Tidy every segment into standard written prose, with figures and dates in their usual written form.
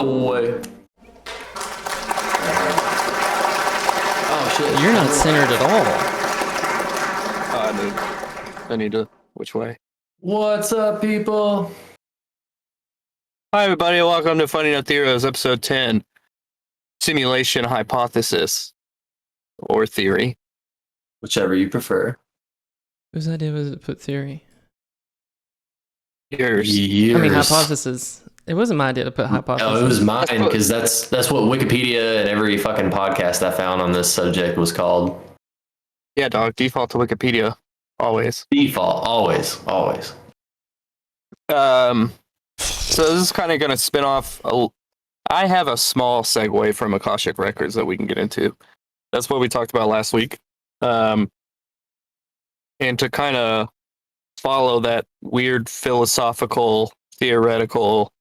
No way. Oh shit. You're not centered at all. I need to. Which way? What's up, people? Hi, everybody. Welcome to Funny Enough Theories, episode 10. Simulation hypothesis. Or theory. Whichever you prefer. Whose idea was it to put theory? Yours. I mean, hypothesis. It wasn't my idea to put hypothesis. Oh, it was mine, because that's what Wikipedia and every fucking podcast I found on this subject was called. Yeah, dog. Default to Wikipedia. Always. Default. Always. So this is kind of going to spin off. I have a small segue from Akashic Records that we can get into. That's what we talked about last week. And to kind of follow that weird philosophical, theoretical,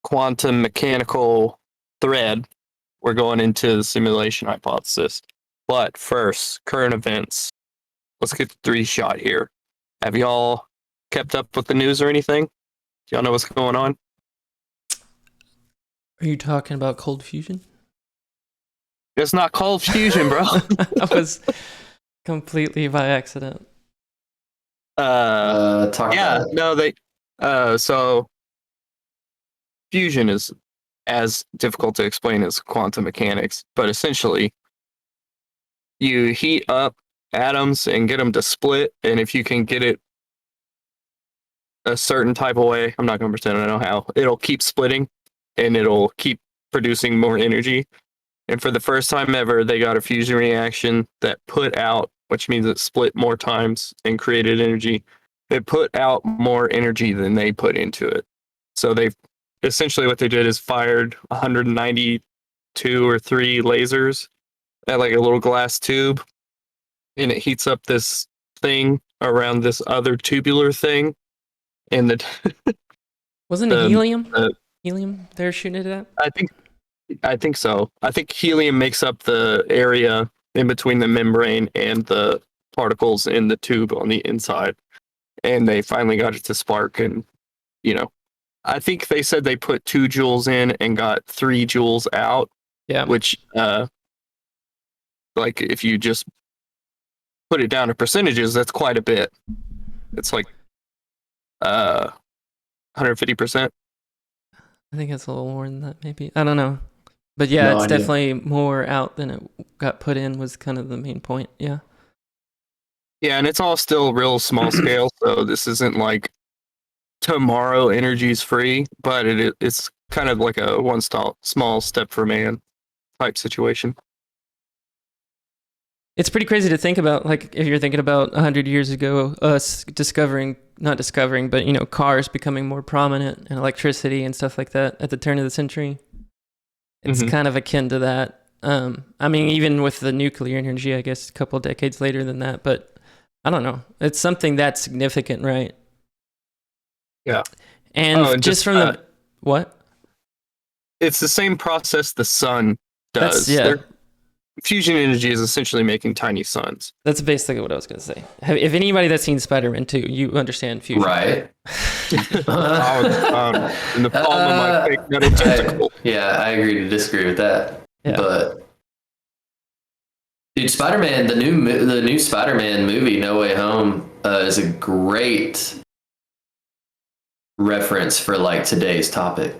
quantum mechanical thread, we're going into the simulation hypothesis. But first, current events. Let's get the 3-shot here. Have y'all kept up with the news or anything? Do y'all know what's going on? Are you talking about cold fusion? It's not cold fusion, bro. That was completely by accident. So fusion is as difficult to explain as quantum mechanics, but essentially you heat up atoms and get them to split, and if you can get it a certain type of way, I'm not going to pretend I know how, it'll keep splitting and it'll keep producing more energy. And for the first time ever, they got a fusion reaction that put out, which means it split more times and created energy. It put out more energy than they put into it. So they've essentially, what they did is fired 192 or 3 lasers at like a little glass tube, and it heats up this thing around this other tubular thing. And Wasn't it helium? Helium they're shooting it at? I think so. I think helium makes up the area in between the membrane and the particles in the tube on the inside. And they finally got it to spark. And, I think they said they put 2 joules in and got 3 joules out. Yeah. Which, like, if you just put it down to percentages, that's quite a bit. It's like 150%. I think it's a little more than that, maybe. I don't know. But yeah, it's definitely more out than it got put in, was kind of the main point. Yeah. Yeah, and it's all still real small scale, so this isn't like tomorrow energy's free, but it's kind of like a small step for man type situation. It's pretty crazy to think about, like, if you're thinking about 100 years ago, us not discovering, but, cars becoming more prominent and electricity and stuff like that at the turn of the century. It's kind of akin to that. I mean, even with the nuclear energy, I guess a couple of decades later than that, but I don't know. It's something that's significant, right? Yeah. And just from the... What? It's the same process the sun does. Fusion energy is essentially making tiny suns. That's basically what I was going to say. If anybody that's seen Spider-Man 2, you understand fusion. Right. In the palm of my fake metal tentacle. I agree to disagree with that. Yeah. But dude, Spider-Man, the new Spider-Man movie, No Way Home, is a great reference for like today's topic.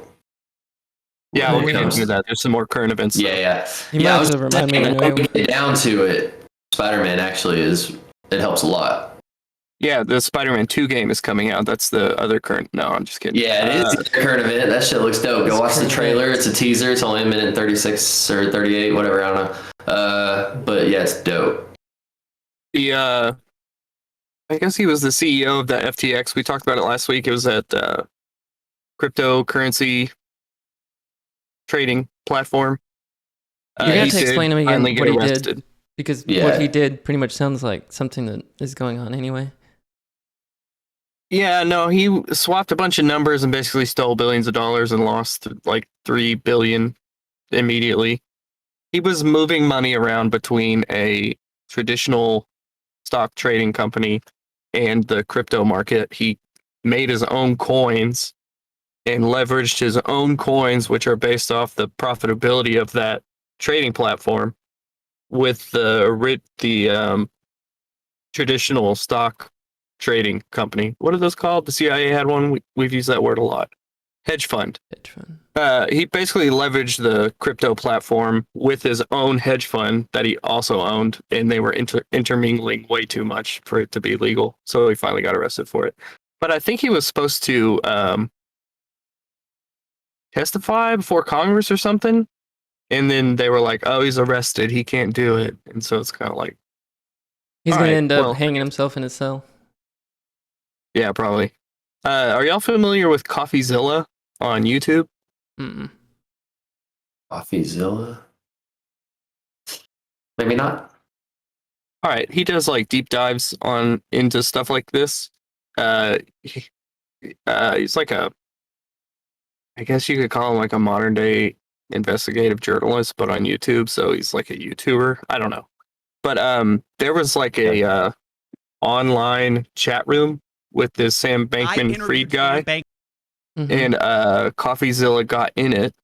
Yeah, we'll get into that. There's some more current events. Yeah. You might have to remind me. When we get down to it, Spider-Man actually it helps a lot. Yeah, the Spider-Man 2 game is coming out. That's the other current. No, I'm just kidding. Yeah, it is a current event. That shit looks dope. Go watch the trailer. It's a teaser. It's only a minute 36 or 38, whatever. I don't know. But yeah, it's dope. I guess he was the CEO of that FTX. We talked about it last week. It was at cryptocurrency trading platform. You're going to have to explain to me again what he did, because what he did pretty much sounds like something that is going on anyway. Yeah, no, he swapped a bunch of numbers and basically stole billions of dollars and lost like $3 billion immediately. He was moving money around between a traditional stock trading company and the crypto market. He made his own coins and leveraged his own coins, which are based off the profitability of that trading platform, with the traditional stock trading company. What are those called? The CIA had one. We've used that word a lot. Hedge fund. He basically leveraged the crypto platform with his own hedge fund that he also owned, and they were intermingling way too much for it to be legal. So he finally got arrested for it. But I think he was supposed to testify before Congress or something, and then they were like, "Oh, he's arrested. He can't do it." And so it's kind of like he's going to end up hanging himself in his cell. Yeah, probably. Are y'all familiar with CoffeeZilla on YouTube? Mm-mm. CoffeeZilla? Maybe not. All right, he does like deep dives into stuff like this. He's like I guess you could call him like a modern day investigative journalist, but on YouTube. So he's like a YouTuber. I don't know, but there was like a online chat room with this Sam Bankman-Fried guy, and CoffeeZilla got in it,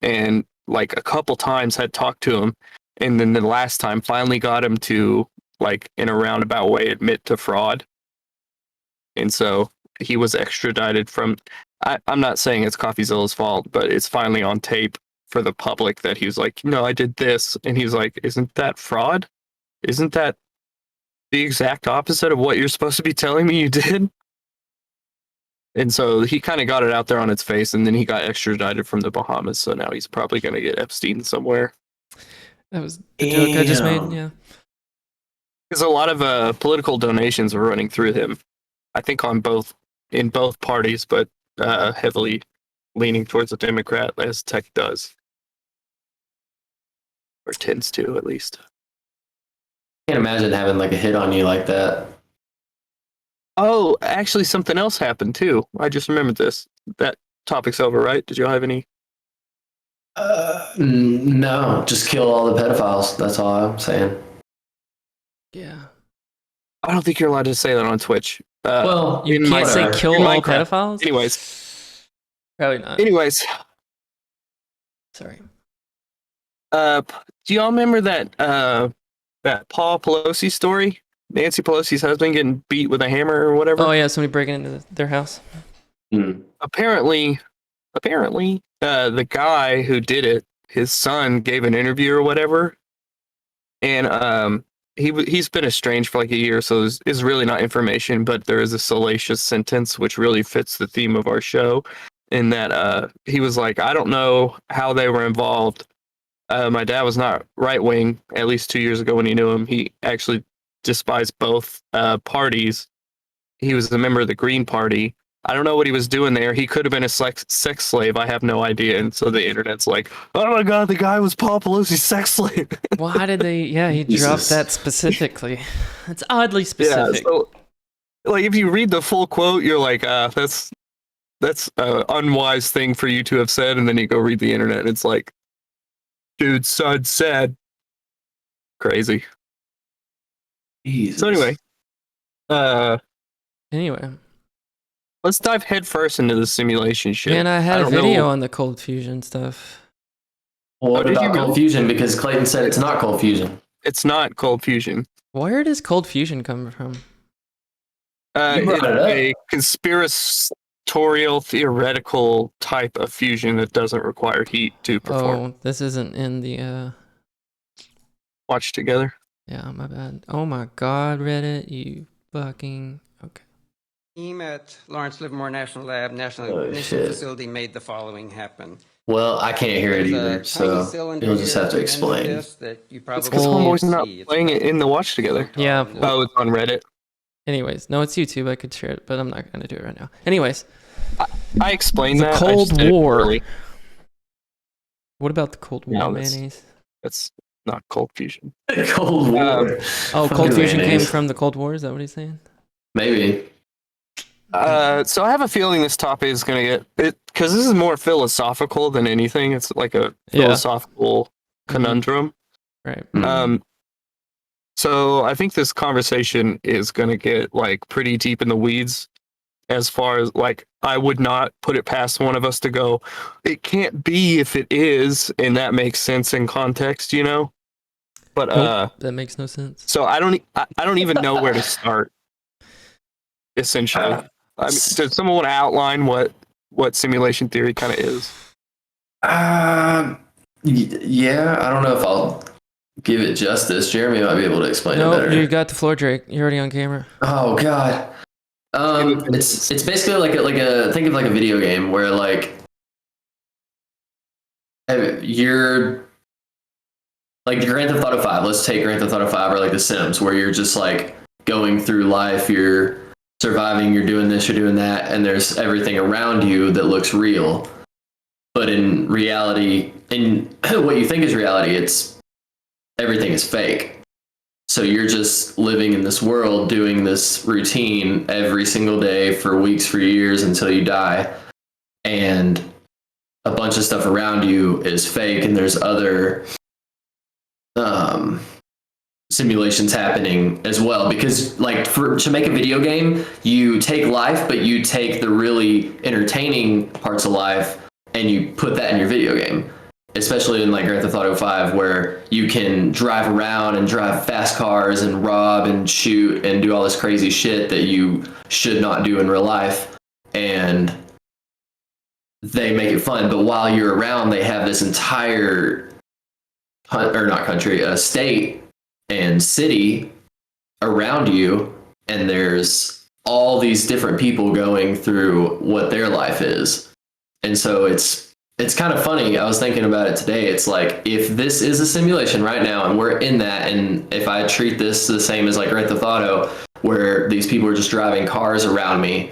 and like a couple times had talked to him, and then the last time finally got him to, like, in a roundabout way, admit to fraud, and so he was extradited from. I'm not saying it's CoffeeZilla's fault, but it's finally on tape for the public that he was like, I did this, and he's like, isn't that fraud? Isn't that the exact opposite of what you're supposed to be telling me you did? And so he kind of got it out there on its face, and then he got extradited from the Bahamas. So now he's probably going to get Epstein somewhere. That was the joke I just made. Yeah, because a lot of political donations are running through him. I think in both parties, but heavily leaning towards the Democrat, as tech does, or tends to, at least. I can't imagine having like a hit on you like that. Oh, actually, something else happened too. I just remembered this. That topic's over, right? Did you have any? No, just kill all the pedophiles. That's all I'm saying. Yeah. I don't think you're allowed to say that on Twitch. Well, you can't say kill all pedophiles? Anyways. Probably not. Anyways. Sorry. Do y'all remember that Paul Pelosi story? Nancy Pelosi's husband getting beat with a hammer or whatever? Oh, yeah, somebody breaking into their house. Apparently, the guy who did it, his son gave an interview or whatever, and he's been estranged for like a year, so is really not information, but there is a salacious sentence which really fits the theme of our show, in that he was like, I don't know how they were involved, My dad was not right wing, at least 2 years ago when he knew him. He actually despised both parties. He was a member of the Green Party. I don't know what he was doing there. He could have been a sex slave. I have no idea. And so the internet's like, oh my God, the guy was Paul Pelosi's sex slave. Well, how did they? Yeah, he Jesus. dropped that specifically. It's oddly Yeah, specific. so like if you read the full quote, you're like, that's an unwise thing for you to have said. And then you go read the internet, and it's like, dude, son said. Crazy. Jesus. So anyway, Anyway, let's dive headfirst into the simulation shit. man, I had a don't video know. on the cold fusion stuff. Well, what did you about really? cold fusion? Because Clayton said it's not cold fusion. It's not cold fusion. Where does cold fusion come from? You brought it up. A conspiratorial, theoretical type of fusion that doesn't require heat to perform. Oh, this isn't in the. Watch together. Yeah, my bad. Oh my God, Reddit, you fucking. Okay. Team at Lawrence Livermore National Lab, National Oh, Ignition shit. Facility made the following happen. Well, I can't hear it There's a either, tiny so cylinder you'll just here have to at the end of explain. this that you probably It's because Oh. homeboys can't not see. It's playing it about in the watch together. Yeah. tall. Oh, it's on Reddit. Anyways, no, it's YouTube. I could share it, but I'm not gonna do it right now. Anyways, I explained The that. I Cold just did it War. poorly. what about the Cold War No, that's- mayonnaise? That's not cold fusion. Cold War. Oh, Fucking cold fusion came mayonnaise. from the Cold War. Is that what he's saying? Maybe. So I have a feeling this topic is going to get it because this is more philosophical than anything. It's like a Yeah. philosophical conundrum. Right. Mm. So I think this conversation is going to get like pretty deep in the weeds. As far as like, I would not put it past one of us to go, it can't be if it is, and that makes sense in context, you know. But Nope, that makes no sense. so I don't even know where to start. Essentially, I mean, does someone want to outline what simulation theory kind of is? Yeah, I don't know if I'll give it justice. Jeremy might be able to explain it No, better. you got the floor, Drake. You're already on camera. Oh God. It's basically like a think of like a video game where like you're like Grand Theft Auto 5. Let's take Grand Theft Auto 5 or like The Sims, where you're just like going through life, you're surviving, you're doing this, you're doing that, and there's everything around you that looks real. But in reality, in what you think is reality, it's everything is fake. So you're just living in this world, doing this routine every single day for weeks, for years until you die. And a bunch of stuff around you is fake, and there's other simulations happening as well. Because like to make a video game, you take life, but you take the really entertaining parts of life and you put that in your video game. Especially in like Grand Theft Auto 5, where you can drive around and drive fast cars and rob and shoot and do all this crazy shit that you should not do in real life. And they make it fun. But while you're around, they have this entire state and city around you. And there's all these different people going through what their life is. And so it's kind of funny. I was thinking about it today. It's like, if this is a simulation right now and we're in that, and if I treat this the same as like Grand Theft Auto, where these people are just driving cars around me,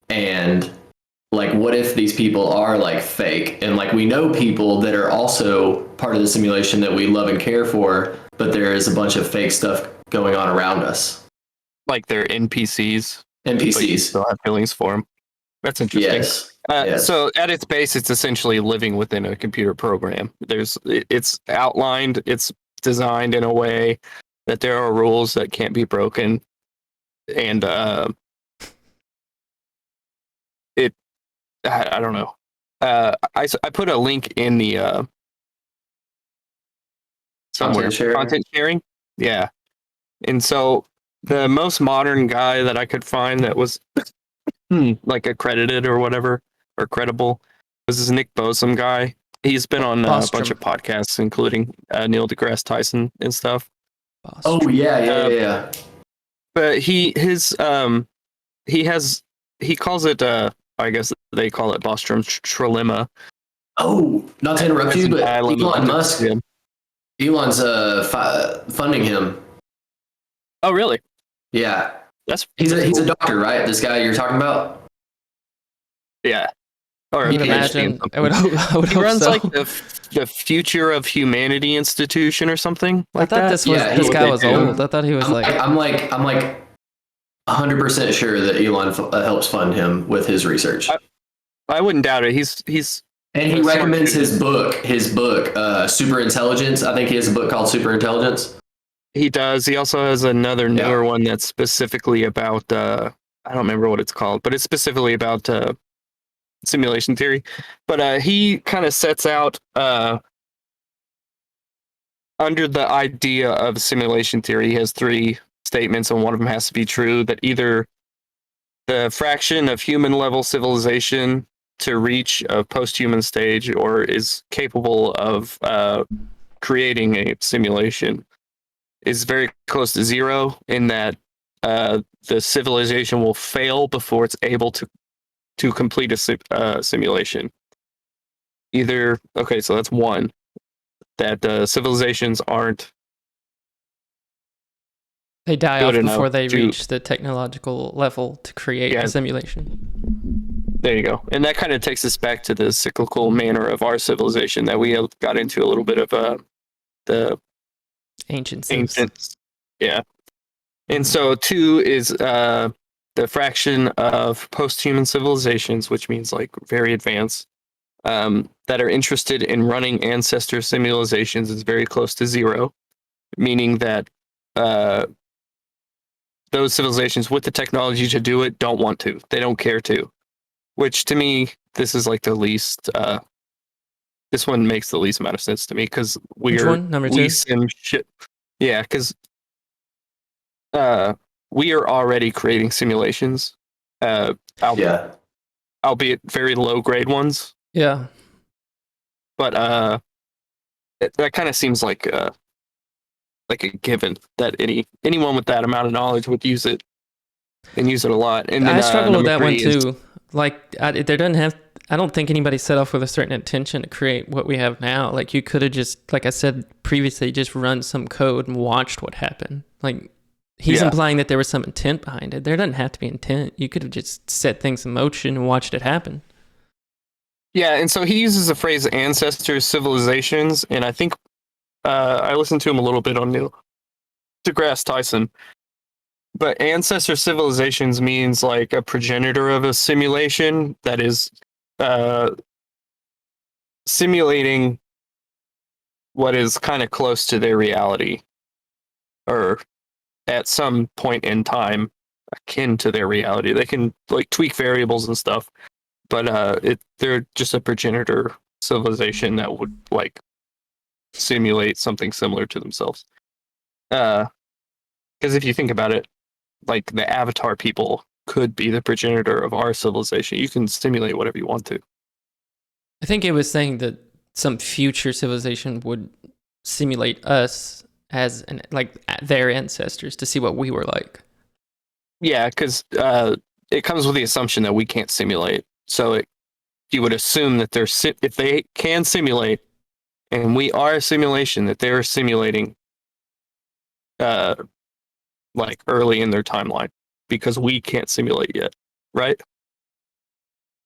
and like, what if these people are like fake? And like, we know people that are also part of the simulation that we love and care for, but there is a bunch of fake stuff going on around us. Like they're NPCs. But you NPCs. still have feelings for them. That's interesting. Yes. Yes. So at its base, it's essentially living within a computer program. It's outlined, it's designed in a way that there are rules that can't be broken, and I don't know. I put a link in the somewhere content sharing. Yeah, and so the most modern guy that I could find that was like accredited or whatever, or credible, was this Nick Bosom guy. He's been on a bunch of podcasts, including Neil deGrasse Tyson and stuff. Oh yeah. But he calls it I guess they call it Bostrom's trilemma. Oh, not to interrupt you, but Elon Musk Elon's funding him. Oh, really? Yeah, That's he's cool. a doctor, right? This guy you're talking about. Yeah. Or I would a PhD in imagine. something. I would hope He runs so. like the Future of Humanity Institution or something I like thought that. this was Yeah, this what guy they was do. old. I thought he was I'm like 100% sure that Elon helps fund him with his research. I wouldn't doubt it. He's And he recommends his book, Super Intelligence. I think he has a book called Super Intelligence. He does. He also has another Yeah. newer one that's specifically about I don't remember what it's called, but it's specifically about simulation theory. But he kind of sets out under the idea of simulation theory. He has 3 statements, and one of them has to be true. That either the fraction of human level civilization to reach a post-human stage or is capable of creating a simulation is very close to 0, in that the civilization will fail before it's able to complete a simulation. Either, okay, so that's 1, that civilizations aren't They die good off enough before they to- reach the technological level to create Yeah. a simulation. There you go. And that kind of takes us back to the cyclical manner of our civilization that we got into a little bit of the Ancient Sims. ancients. Yeah. And so 2 is the fraction of post-human civilizations, which means like very advanced, that are interested in running ancestor simulations is very close to 0, meaning that those civilizations with the technology to do it don't want to. They don't care to. Which to me, this is like the least. This one makes the least amount of sense to me because Which one? Number 2? we sim shit. Yeah, because we are already creating simulations, Yeah. albeit very low grade ones. Yeah. But that kind of seems like a given that anyone with that amount of knowledge would use it and use it a lot. And then, I struggle with that one 3 is- too. Like, there doesn't have. I don't think anybody set off with a certain intention to create what we have now. Like, you could have just, like I said previously, just run some code and watched what happened. Like, he's Yeah. implying that there was some intent behind it. There doesn't have to be intent. You could have just set things in motion and watched it happen. Yeah, and so he uses the phrase ancestors civilizations, and I think I listened to him a little bit on Neil deGrasse Tyson. But ancestor civilizations means like a progenitor of a simulation that is simulating what is kind of close to their reality, or at some point in time akin to their reality. They can like tweak variables and stuff, but they're just a progenitor civilization that would like simulate something similar to themselves. Because if you think about it, like the Avatar people could be the progenitor of our civilization. You can simulate whatever you want to. I think it was saying that some future civilization would simulate us as their ancestors to see what we were like. Yeah, because it comes with the assumption that we can't simulate. So you would assume that if they can simulate, and we are a simulation, that they're simulating like early in their timeline because we can't simulate yet, right?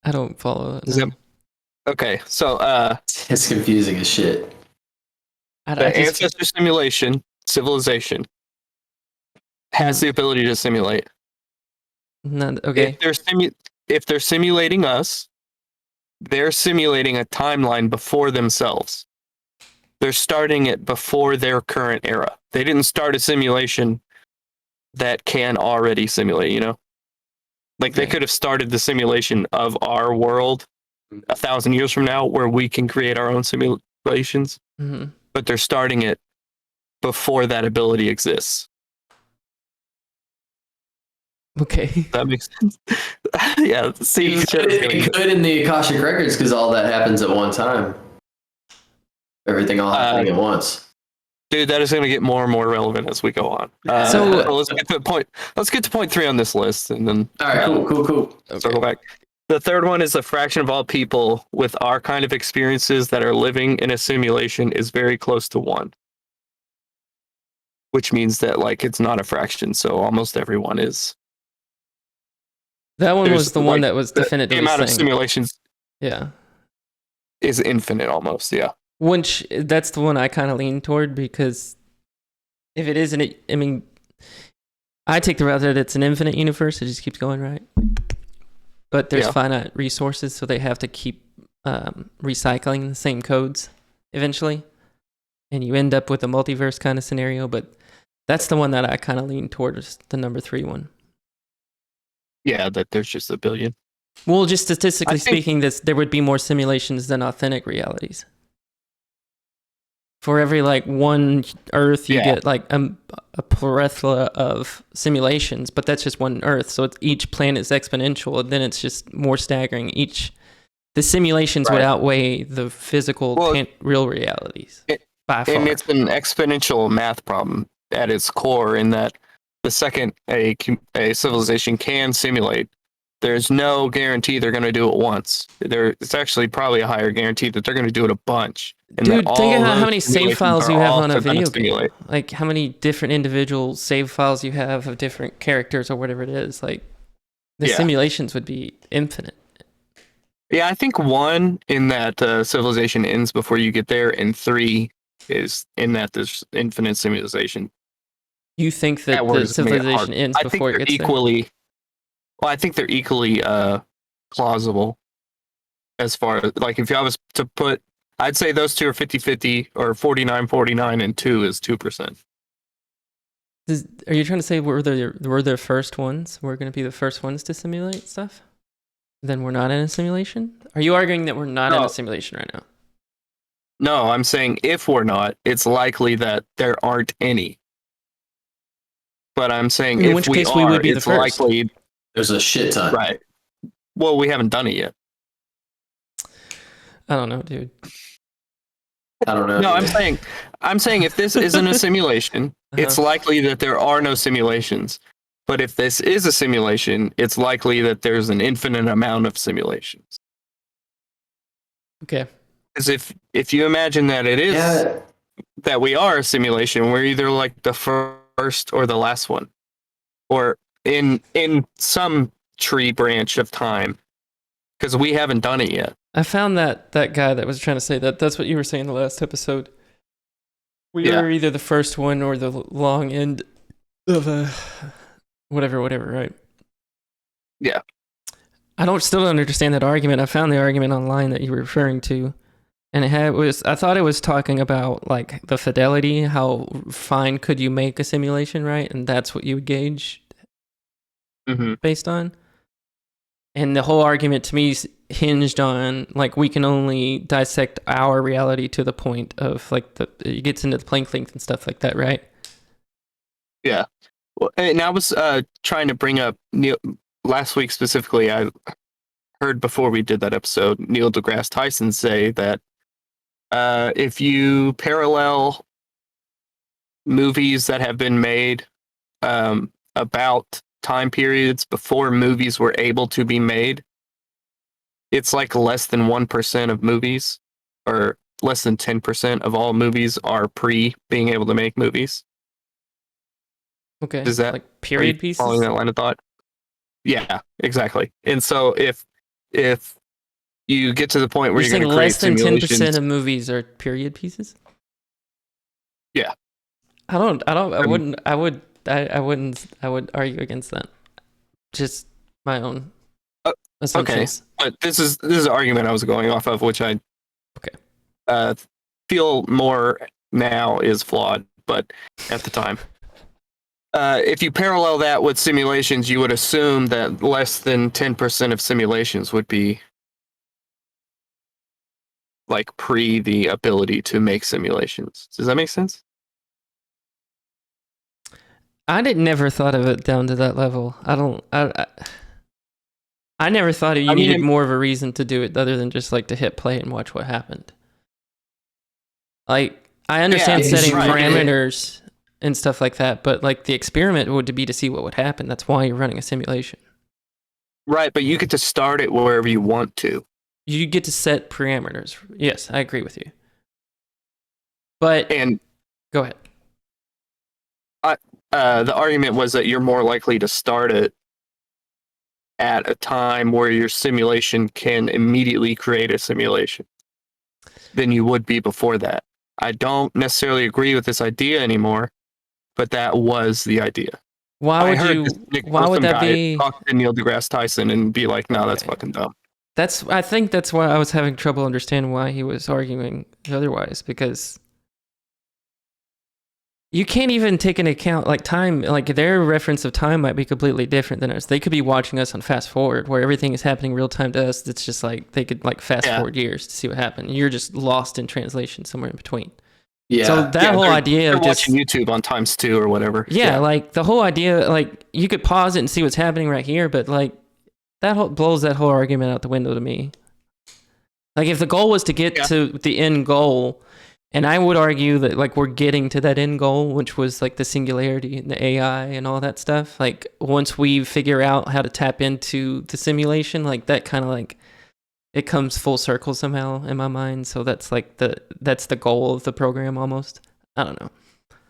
I don't follow that. Is no. that okay? So It's confusing as shit. the ancestor simulation civilization has the ability to simulate. Okay. If they're simulating us, they're simulating a timeline before themselves. They're starting it before their current era. They didn't start a simulation that can already simulate, you know? Like they Okay. could have started the simulation of our world 1,000 years from now where we can create our own simulations, Mhm. but they're starting it before that ability exists. Okay. That makes sense. Yeah, see, It could in the Akashic Records because all that happens at one time. Everything all happening at once. dude, that is going to get more and more relevant as we go on. So- let's get to point. Let's get to point 3 on this list, and then All right, cool. circle back. The third one is the fraction of all people with our kind of experiences that are living in a simulation is very close to 1. which means that like it's not a fraction. So almost everyone is. That one There's, was the one like, that was the definitively amount of saying, simulations yeah. is infinite almost. Yeah. Which that's the one I kind of lean toward, because if it isn't, I mean, I take the route that it's an infinite universe. It just keeps going, right? But there's finite resources, so they have to keep recycling the same codes eventually, and you end up with a multiverse kind of scenario. But that's the one that I kind of lean towards, the number 3 one. Yeah, that there's just a billion. Well, just statistically I think- speaking, there would be more simulations than authentic realities. For every like one Earth, you get like a plethora of simulations, but that's just one Earth. So each planet is exponential, and then it's just more staggering. The simulations would outweigh the physical, real realities by far. And it's an exponential math problem at its core, in that the second a civilization can simulate, there's no guarantee they're going to do it once. It's actually probably a higher guarantee that they're going to do it a bunch. Dude, think about how many save files you have on a video game. Simulate. Like how many different individual save files you have of different characters or whatever it is. Like the simulations would be infinite. Yeah, I think 1 in that civilization ends before you get there, and 3 is in that there's infinite simulation. You think that the civilization ends before it gets there? Well, I think they're equally plausible as far as, like, if you have to put, I'd say those two are 50-50, or 49-49, and 2 is 2%. Are you trying to say we're the first ones? We're going to be the first ones to simulate stuff? Then we're not in a simulation? Are you arguing that we're not in a simulation right now? No, I'm saying if we're not, it's likely that there aren't any. But I'm saying in if which we case are, we would be it's the first. likely. There's a shit ton. Right. Well, we haven't done it yet. I don't know, dude. I don't know. No, I'm saying if this isn't a simulation, it's likely that there are no simulations. But if this is a simulation, it's likely that there's an infinite amount of simulations. Okay. Because if you imagine that it is that we are a simulation, we're either like the first or the last one, or in some tree branch of time, because we haven't done it yet. I found that guy that was trying to say that's what you were saying in the last episode. We are either the first one or the long end of a whatever, right? Yeah. I still don't understand that argument. I found the argument online that you were referring to, and I thought it was talking about like the fidelity, how fine could you make a simulation, right? And that's what you would gauge based on. And the whole argument to me hinged on like we can only dissect our reality to the point of like it gets into the Planck length and stuff like that, right? Yeah. Well, and I was trying to bring up Neil last week specifically. I heard before we did that episode Neil deGrasse Tyson say that if you parallel movies that have been made about time periods before movies were able to be made, it's like less than 1% of movies, or less than 10% of all movies are pre being able to make movies. Okay. Is that like period pieces? Following that line of thought? Yeah, exactly. And so if you get to the point where you're going to create less than 10% simulations, of movies are period pieces? Yeah. I would argue against that. Just my own assumptions. Okay. But this is an argument I was going off of, which I feel more now is flawed, but at the time. If you parallel that with simulations, you would assume that less than 10% of simulations would be like pre the ability to make simulations. Does that make sense? I never thought of it down to that level. I never thought you needed more of a reason to do it other than just like to hit play and watch what happened. Like, I understand setting parameters and stuff like that, but like the experiment would be to see what would happen. That's why you're running a simulation. Right, but you get to start it wherever you want to. You get to set parameters. Yes, I agree with you. But go ahead. The argument was that you're more likely to start it at a time where your simulation can immediately create a simulation than you would be before that. I don't necessarily agree with this idea anymore, but that was the idea. Why I would heard you? this Nick Why would Wilson that guy be? talk to Neil deGrasse Tyson and be like, "No, that's Okay. fucking dumb." I think that's why I was having trouble understanding why he was arguing otherwise, because you can't even take into account like time. Like their reference of time might be completely different than us. They could be watching us on fast forward, where everything is happening real time to us. It's just like they could like fast forward years to see what happened. You're just lost in translation somewhere in between. Yeah. So that whole idea they're of just watching YouTube on ×2 or whatever. yeah, like the whole idea, like you could pause it and see what's happening right here, but like blows that whole argument out the window to me. Like if the goal was to get to the end goal, and I would argue that like we're getting to that end goal, which was like the singularity and the AI and all that stuff. Like once we figure out how to tap into the simulation, like that kind of like it comes full circle somehow in my mind. So that's like that's the goal of the program almost. I don't know.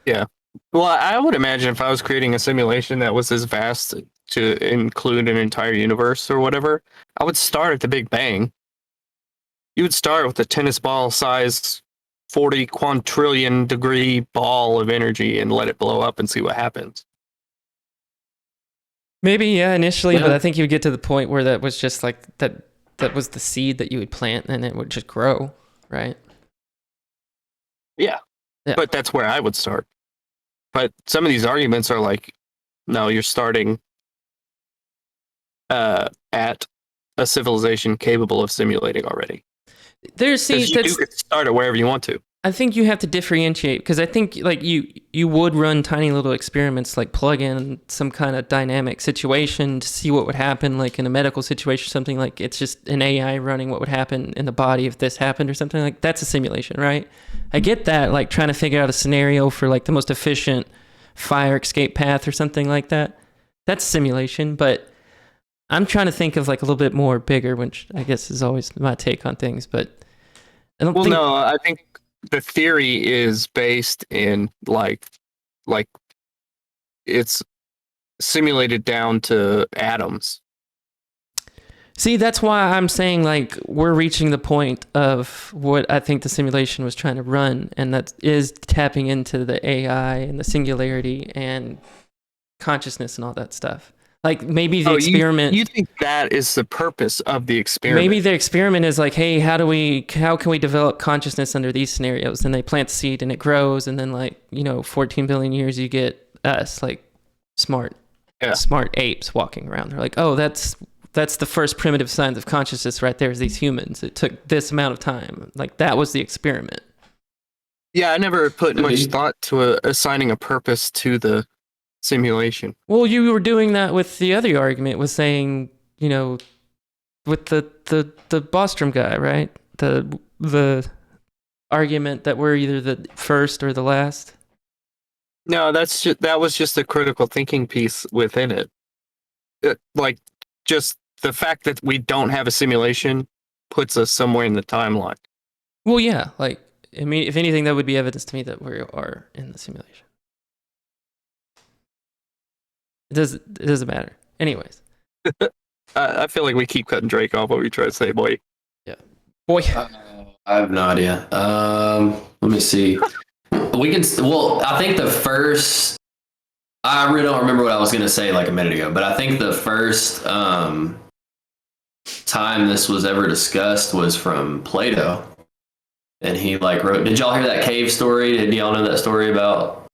Yeah. Well, I would imagine if I was creating a simulation that was as vast to include an entire universe or whatever, I would start at the Big Bang. You would start with a tennis ball size 40 quadrillion degree ball of energy and let it blow up and see what happens. Maybe, yeah, initially, Yeah. but I think you would get to the point where that was just like that was the seed that you would plant and it would just grow, right? Yeah. But that's where I would start. But some of these arguments are like, no, you're starting at a civilization capable of simulating already. There's You could start it wherever you want to. I think you have to differentiate, because I think like you would run tiny little experiments, like plug in some kind of dynamic situation to see what would happen, like in a medical situation, something like it's just an AI running what would happen in the body if this happened or something. Like that's a simulation, right? I get that, like trying to figure out a scenario for like the most efficient fire escape path or something like that. That's simulation, but I'm trying to think of like a little bit more bigger, which I guess is always my take on things, but I don't think. No, I think the theory is based in like it's simulated down to atoms. See, that's why I'm saying like we're reaching the point of what I think the simulation was trying to run, and that is tapping into the AI and the singularity and consciousness and all that stuff. Like maybe the experiment. You think that is the purpose of the experiment? Maybe the experiment is like, hey, how can we develop consciousness under these scenarios? And they plant the seed and it grows, and then like 14 billion years you get us like smart apes walking around. They're like, oh, that's the first primitive signs of consciousness right there is these humans. It took this amount of time. Like that was the experiment. Yeah, I never put much thought to assigning a purpose to the simulation. Well, you were doing that with the other argument, was saying, with the Bostrom guy, right? The argument that we're either the first or the last. No, that was just a critical thinking piece within it. Like just the fact that we don't have a simulation puts us somewhere in the timeline. Well, yeah, like I mean, if anything, that would be evidence to me that we are in the simulation. It doesn't matter. Anyways. I feel like we keep cutting Drake off what we try to say, boy. Yeah. Boy. I have no idea. Let me see. I think the first, I really don't remember what I was going to say like a minute ago, but I think the first time this was ever discussed was from Plato. And he like wrote, did y'all hear that cave story? Did y'all know that story about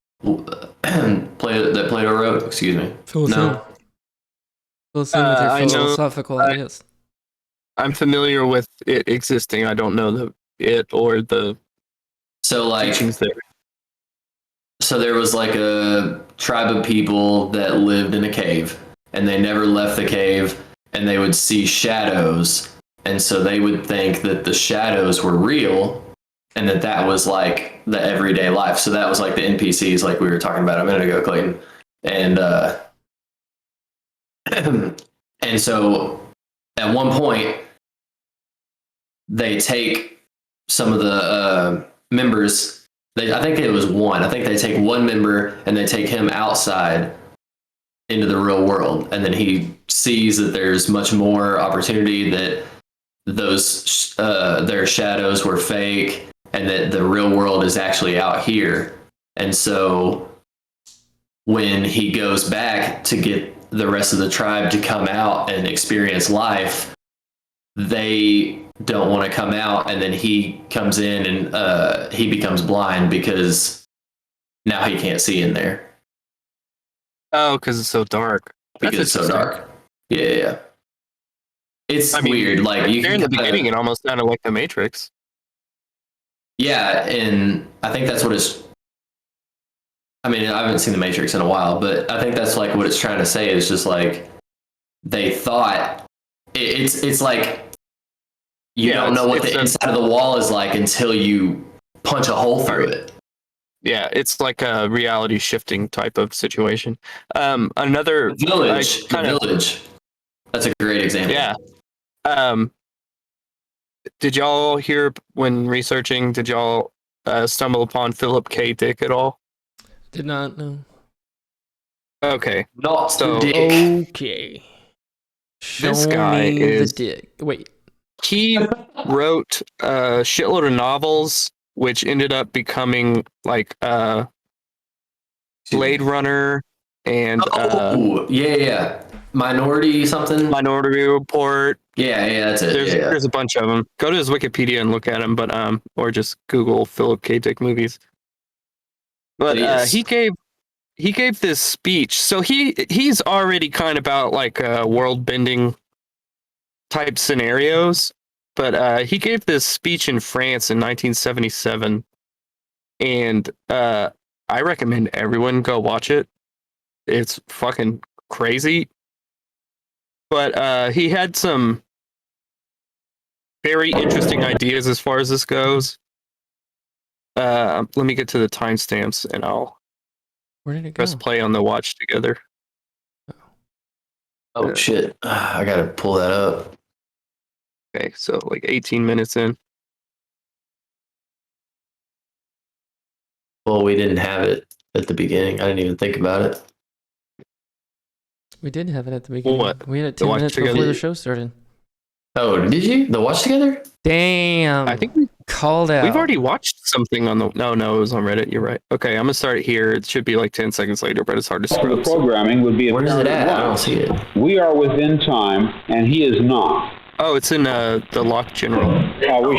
Plato wrote? Excuse me. No. With your philosophical ideas. I'm familiar with it existing. I don't know it or the teachings there. So there was like a tribe of people that lived in a cave, and they never left the cave, and they would see shadows, and so they would think that the shadows were real, and that was like the everyday life. So that was like the NPCs, like we were talking about a minute ago, Clayton, and and so at one point they take some of the members I think it was one. I think they take one member and they take him outside into the real world, and then he sees that there's much more opportunity, that those their shadows were fake, and that the real world is actually out here. And so when he goes back to get the rest of the tribe to come out and experience life, they don't want to come out, and then he comes in and he becomes blind because now he can't see in there. Oh, because it's so dark. Because it's so dark. Yeah. It's weird. Like you in can the beginning, it almost sounded like the Matrix. Yeah, and I think that's what it's. I mean, I haven't seen the Matrix in a while, but I think that's like what it's trying to say. Is just like they thought it's like you don't know what the inside of the wall is like until you punch a hole through it. Yeah, it's like a reality shifting type of situation. Another Village, Village. That's a great example. Yeah. Did y'all hear when researching? Did y'all stumble upon Philip K. Dick at all? Did not know. Okay. Not so Dick. Okay. This guy is the dick. Wait. He wrote a shitload of novels, which ended up becoming like Blade Runner and yeah. Minority something. Minority Report. Yeah, that's it. There's a bunch of them. Go to his Wikipedia and look at them, but or just Google Philip K. Dick movies. But he gave this speech. So he's already kind of about like world bending type scenarios. But he gave this speech in France in 1977, and I recommend everyone go watch it. It's fucking crazy. But he had some very interesting ideas as far as this goes. Let me get to the timestamps, and I'll press play on the watch together. Oh shit! I gotta pull that up. Okay, so like 18 minutes in. Well, we didn't have it at the beginning. I didn't even think about it. We did have it at the beginning. What? We had it 10 minutes before the show started. Oh, did you? The watch together? Damn. I think we called out. We've already watched something on the. No, it was on Reddit. You're right. Okay, I'm gonna start here. It should be like 10 seconds later, but it's hard to scroll. The programming would be. Where is it at? I don't see it. We are within time, and he is not. Oh, it's in the lock general.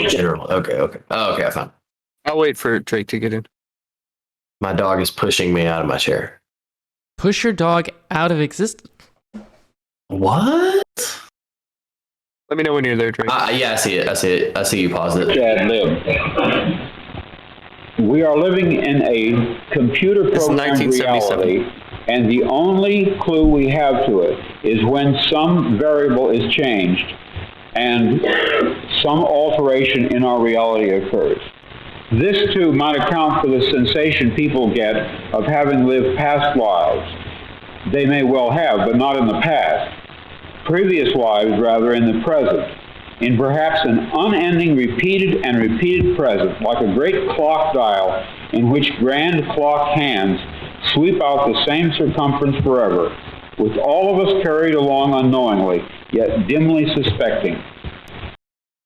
General. Okay. Oh, okay, I found it. I'll wait for Drake to get in. My dog is pushing me out of my chair. Push your dog out of existence. What? Let me know when you're there, Drake. Yeah, I see it. I see you paused it. We are living in a computer programmed reality, and the only clue we have to it is when some variable is changed and some alteration in our reality occurs. This, too, might account for the sensation people get of having lived past lives. They may well have, but not in the past. Previous lives, rather, in the present, in perhaps an unending repeated and repeated present, like a great clock dial in which grand clock hands sweep out the same circumference forever, with all of us carried along unknowingly, yet dimly suspecting.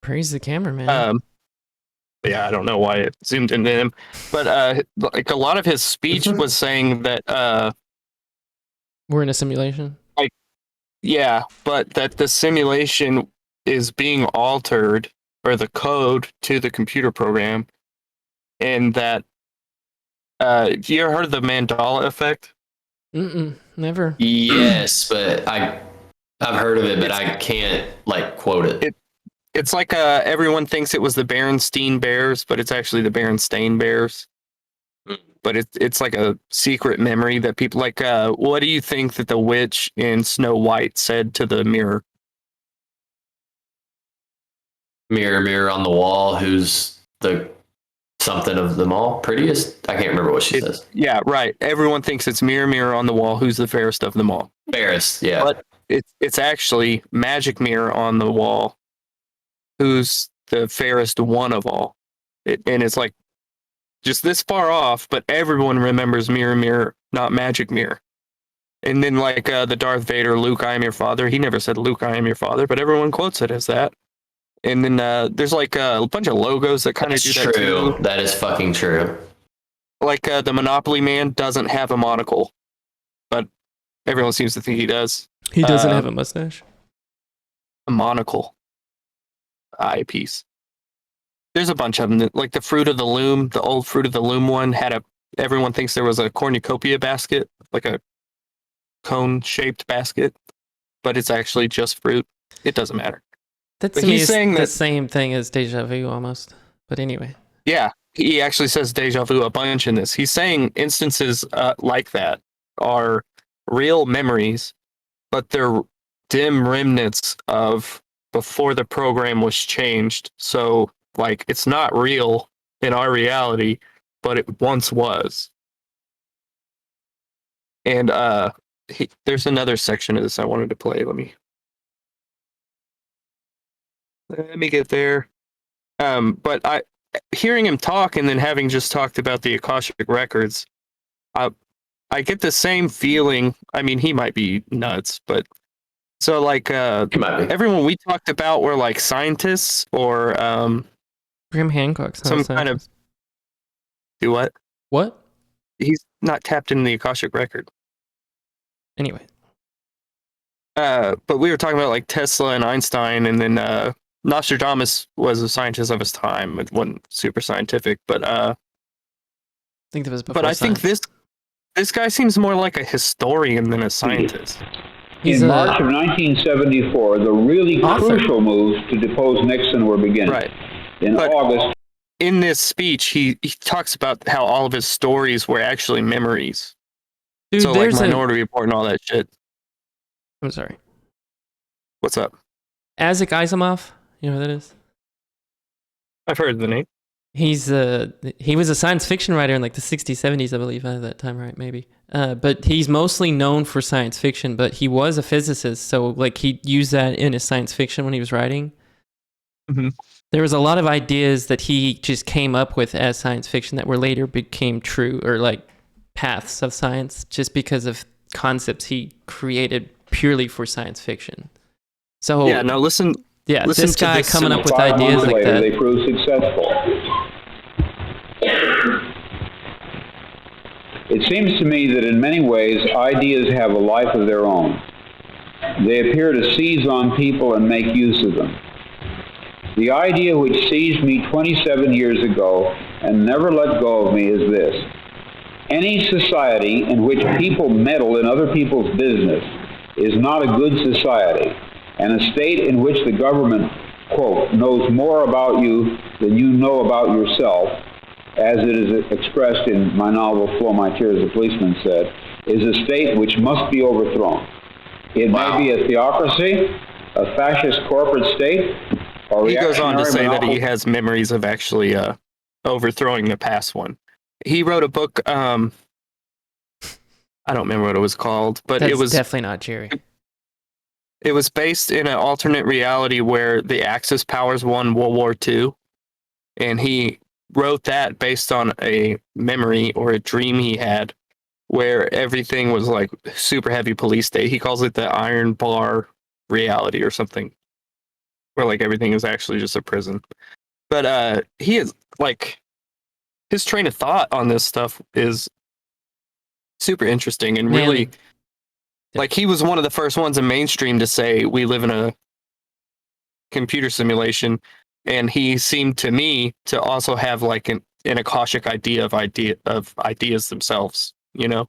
Praise the cameraman. Yeah, I don't know why it zoomed into him, but like a lot of his speech was saying that we're in a simulation. Yeah, but that the simulation is being altered, or the code to the computer program, and that have you ever heard of the Mandela effect? Never. Yes, but I've heard of it, but I can't like quote it. It's like everyone thinks it was the Berenstain Bears, but it's actually the Berenstain Bears. But it's like a secret memory that people like. What do you think that the witch in Snow White said to the mirror? Mirror, mirror on the wall, who's the something of them all? Prettiest? I can't remember what she says. Yeah, right. Everyone thinks it's mirror, mirror on the wall, who's the fairest of them all? Fairest, yeah. But it's actually magic mirror on the wall, who's the fairest one of all. And it's like just this far off, but everyone remembers mirror, mirror, not magic mirror. And then like the Darth Vader, Luke, I am your father. He never said Luke, I am your father, but everyone quotes it as that. And then there's like a bunch of logos that kind of do that true. too. That is fucking true. Like the Monopoly man doesn't have a monocle, but everyone seems to think he does. He doesn't have a mustache. A monocle. Eyepiece. There's a bunch of them. Like the Fruit of the Loom, the old Fruit of the Loom one had a. Everyone thinks there was a cornucopia basket, like a cone-shaped basket, but it's actually just fruit. It doesn't matter. That But to me he's is saying the that- same thing as deja vu almost. But anyway. Yeah, he actually says deja vu a bunch in this. He's saying instances like that are real memories, but they're dim remnants of before the program was changed. So, like, it's not real in our reality, but it once was. And there's another section of this I wanted to play. Let me get there. But hearing him talk and then having just talked about the Akashic records, I get the same feeling. I mean, he might be nuts, but so like He might be. everyone we talked about were like scientists or Graham Hancock's not some a kind of scientist. do what? What? He's not tapped into the Akashic record. Anyway. But we were talking about like Tesla and Einstein, and then Nostradamus was a scientist of his time. It wasn't super scientific, but I think that was before but I think science. this guy seems more like a historian than a scientist. He's In a- March of 1974, the really Author. crucial moves to depose Nixon were beginning. Right. In But- August, In this speech, he talks about how all of his stories were actually memories. Dude, So like there's Minority Report and all that shit. I'm sorry. What's up? Isaac Asimov. You know who that is? I've heard the name. He was a science fiction writer in like the 60s, 70s, I believe. I have that time right, maybe. But he's mostly known for science fiction, but he was a physicist, so like he used that in his science fiction when he was writing. Mhm. There was a lot of ideas that he just came up with as science fiction that were later became true, or like paths of science, just because of concepts he created purely for science fiction. So Yeah, now listen listen this to guy this coming up with 5 ideas months like later, that. they proved successful. It seems to me that in many ways, ideas have a life of their own. They appear to seize on people and make use of them. The idea which seized me 27 years ago and never let go of me is this. Any society in which people meddle in other people's business is not a good society, and a state in which the government, quote, knows more about you than you know about yourself, as it is expressed in my novel Flow My Tears, the policeman said, is a state which must be overthrown. It Wow. may be a theocracy, a fascist corporate state, or He goes on to reactionary say that he monopoly. has memories of actually overthrowing the past one. He wrote a book. I don't remember what it was called, but That's it was definitely not Jerry. based in an alternate reality where the Axis powers won World War II, and he wrote that based on a memory or a dream he had where everything was like super heavy police state. He calls it the Iron Bar reality or something, where like everything is actually just a prison. But he is like his train of thought on this stuff is super interesting and Man. really like he was one of the first ones in mainstream to say we live in a computer simulation, and he seemed to me to also have like an Akashic idea of ideas themselves, you know.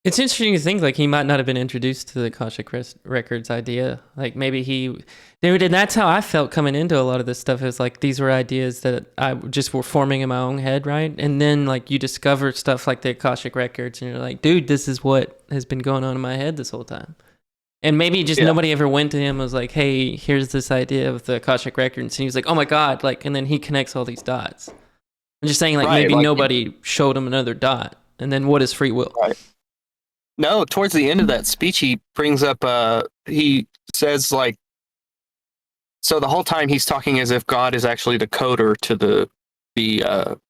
It's interesting to think like he might not have been introduced to the Akashic Records idea. Like maybe dude, and that's how I felt coming into a lot of this stuff. Is like these were ideas that I just were forming in my own head, right? And then like you discover stuff like the Akashic Records, and you're like, dude, this is what has been going on in my head this whole time. And maybe just nobody ever went to him and was like, hey, here's this idea of the Akashic Records, and he was like, oh my god, like, and then he connects all these dots. I'm just saying, like Right, maybe like- nobody showed him another dot, and then what is free will? Right. No, towards the end of that speech, he brings up, he says, like, so the whole time he's talking as if God is actually the coder to the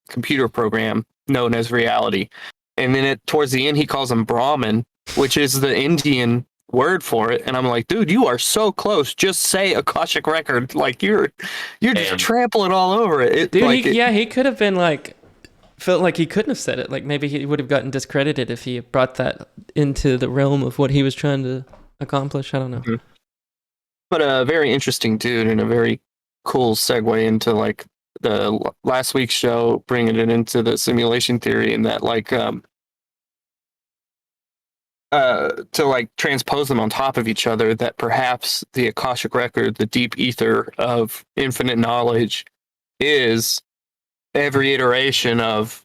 computer program known as reality. And then towards the end, he calls him Brahman, which is the Indian word for it. And I'm like, dude, you are so close. Just say Akashic record. Like you're just trampling all over it. Dude, he could have been like, felt like he couldn't have said it. Like maybe he would have gotten discredited if he brought that into the realm of what he was trying to accomplish. I don't know. Mm-hmm. But a very interesting dude and a very cool segue into like the last week's show, bringing it into the simulation theory and that like to like transpose them on top of each other, that perhaps the Akashic record, the deep ether of infinite knowledge, is every iteration of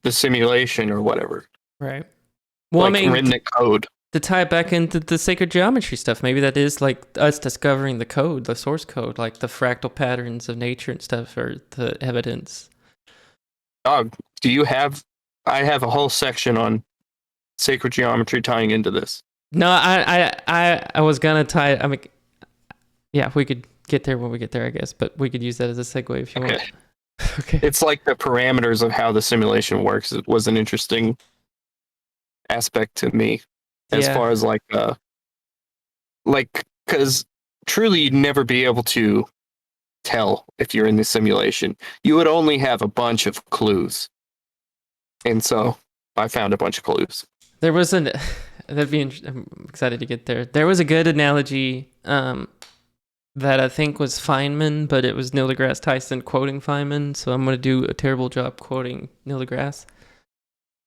the simulation or whatever. Right. Well, like I mean, remnant code. To tie it back into the sacred geometry stuff, maybe that is like us discovering the code, the source code, like the fractal patterns of nature and stuff, or the evidence. Dog, I have a whole section on sacred geometry tying into this. No, I was gonna tie it. I mean, yeah, we could get there when we get there, I guess, but we could use that as a segue if you want. Okay. It's like the parameters of how the simulation works. It was an interesting aspect to me. As far as like because truly you'd never be able to tell if you're in the simulation. You would only have a bunch of clues. And so I found a bunch of clues. There was I'm excited to get there. There was a good analogy that I think was Feynman, but it was Neil deGrasse Tyson quoting Feynman. So I'm going to do a terrible job quoting Neil deGrasse.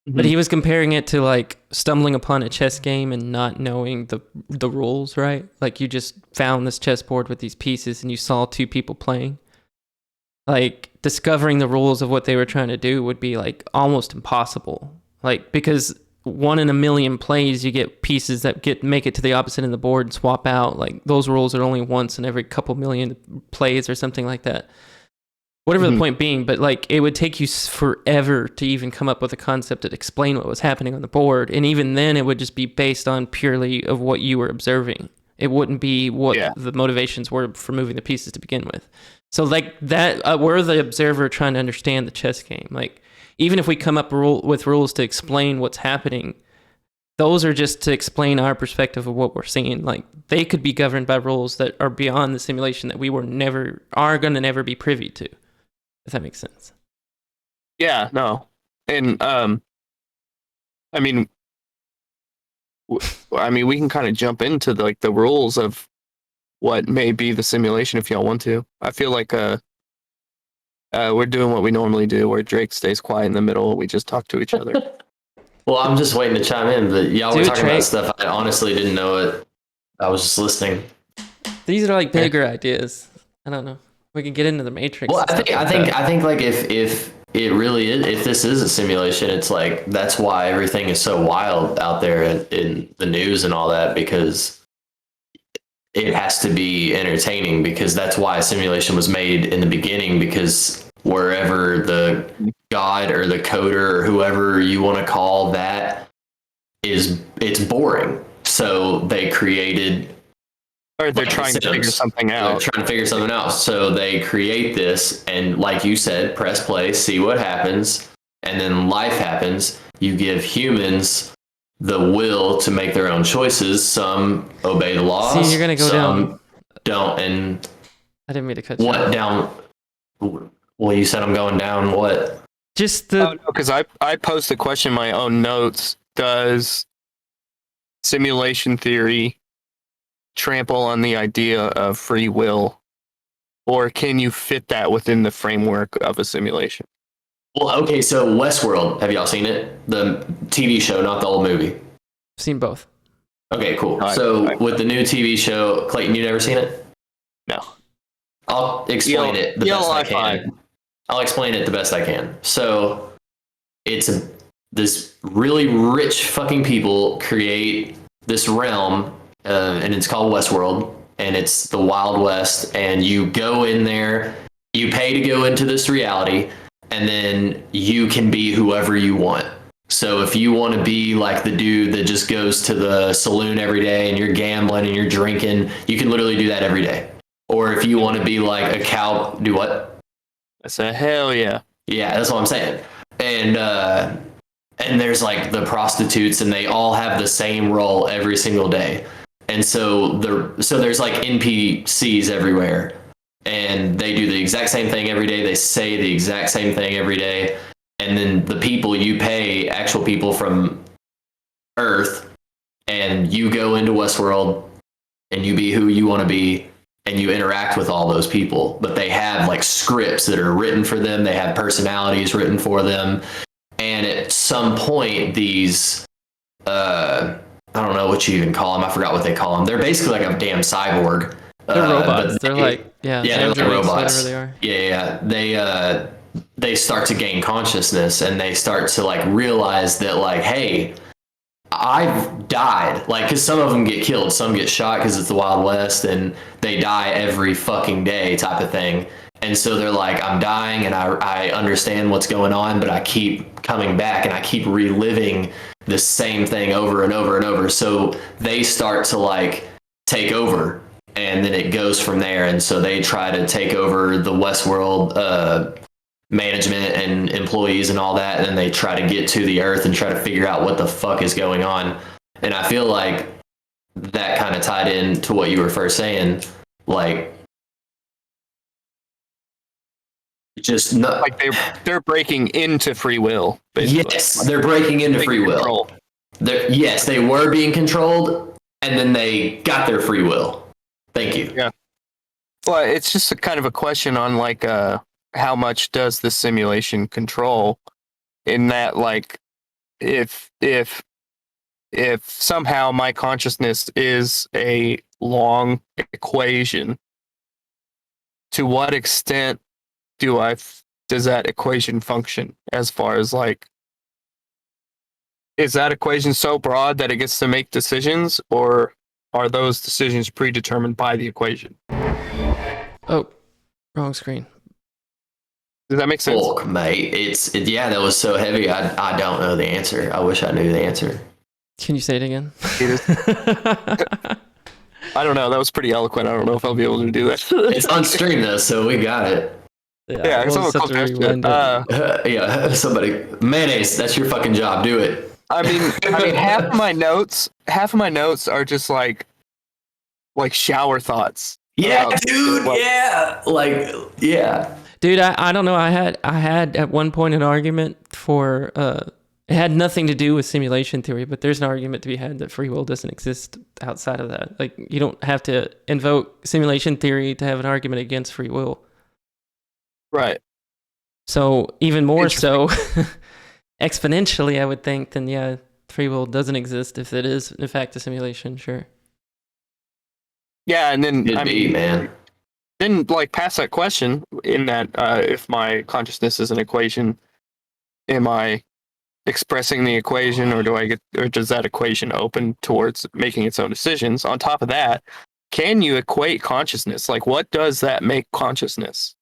But he was comparing it to like stumbling upon a chess game and not knowing the rules, right? Like you just found this chessboard with these pieces and you saw two people playing. Like discovering the rules of what they were trying to do would be like almost impossible. Like because 1 in a million plays, you get pieces that make it to the opposite end of the board and swap out. Like those rules are only once in every couple million plays or something like that. Whatever the point being, but like it would take you forever to even come up with a concept that explain what was happening on the board, and even then it would just be based on purely of what you were observing. It wouldn't be what the motivations were for moving the pieces to begin with. So like that, we're the observer trying to understand the chess game. Like even if we come up with rules to explain what's happening, those are just to explain our perspective of what we're seeing. Like they could be governed by rules that are beyond the simulation that we are going to never be privy to. If that makes sense. Yeah, no. And I mean we can kind of jump into the rules of what may be the simulation if y'all want to. I feel like we're doing what we normally do, where Drake stays quiet in the middle. We just talk to each other. Well, I'm just waiting to chime in, but y'all were talking about stuff I honestly didn't know it. I was just listening. These are like bigger ideas. I don't know. We can get into the Matrix. Well, I think like if it really is, if this is a simulation, it's like that's why everything is so wild out there in the news and all that, because it has to be entertaining, because that's why a simulation was made in the beginning, because wherever the god or the coder or whoever you want to call that is, it's boring. So they created. Or they're trying to figure something out. They're trying to figure something out. So they create this, and like you said, press play, see what happens, and then life happens. You give humans the will to make their own choices. Some obey the laws. See, you're gonna go some down. Don't. And I didn't mean to cut you. What down? Well, you said I'm going down. What? Just the. Oh, no, because I posed the question in my own notes. Does simulation theory trample on the idea of free will, or can you fit that within the framework of a simulation? Well, okay, so Westworld, have y'all seen it? The TV show, not the old movie. Seen both. Okay, cool. So with the new TV show, Clayton, you never seen it? No. I'll explain it the best I can. I'll explain it the best I can. So it's this really rich fucking people create this realm, and it's called Westworld, and it's the Wild West, and you go in there, you pay to go into this reality, and then you can be whoever you want. So if you want to be like the dude that just goes to the saloon every day and you're gambling and you're drinking, you can literally do that every day. Or if you want to be like a cow, do what? I said, hell yeah. Yeah, that's what I'm saying. And there's like the prostitutes, and they all have the same role every single day. And so there's like NPCs everywhere, and they do the exact same thing every day. They say the exact same thing every day. And then the people you pay, actual people from Earth, and you go into Westworld and you be who you want to be, and you interact with all those people. But they have like scripts that are written for them. They have personalities written for them. And at some point, these, I don't know what you even call them. I forgot what they call them. They're basically like a damn cyborg. They're robots. They're like, they're like robots. Whatever they are. Yeah. They start to gain consciousness, and they start to like realize that like, hey, I've died. Like, because some of them get killed, some get shot because it's the Wild West, and they die every fucking day type of thing. And so they're like, I'm dying, and I understand what's going on, but I keep coming back, and I keep reliving the same thing over and over and over. So they start to like take over, and then it goes from there. And so they try to take over the Westworld management and employees and all that, and then they try to get to the Earth and try to figure out what the fuck is going on. And I feel like that kind of tied in to what you were first saying, like, just not like they're breaking into free will. Basically. Yes, they're breaking into free will. Yes, they were being controlled, and then they got their free will. Thank you. Yeah. Well, it's just a kind of a question on like how much does the simulation control? In that, like, if somehow my consciousness is a long equation, to what extent does that equation function? As far as like, is that equation so broad that it gets to make decisions, or are those decisions predetermined by the equation? Oh, wrong screen. Does that make sense? Bulk, mate. Yeah, that was so heavy. I don't know the answer. I wish I knew the answer. Can you say it again? I don't know. That was pretty eloquent. I don't know if I'll be able to do that. It's on stream though, so we got it. Yeah, we'll just have to rewind it. Yeah, somebody, mayonnaise. That's your fucking job. Do it. I mean, half of my notes are just like shower thoughts. Yeah, dude. Yeah. Dude, I don't know. I had at one point an argument for it had nothing to do with simulation theory, but there's an argument to be had that free will doesn't exist outside of that. Like, you don't have to invoke simulation theory to have an argument against free will. Right. So even more so, exponentially, I would think, then yeah, free will doesn't exist if it is in fact a simulation. Sure. Yeah, and then man. Then like past that question, in that if my consciousness is an equation, am I expressing the equation, or does that equation open towards making its own decisions? On top of that, can you equate consciousness? Like, what does that make consciousness?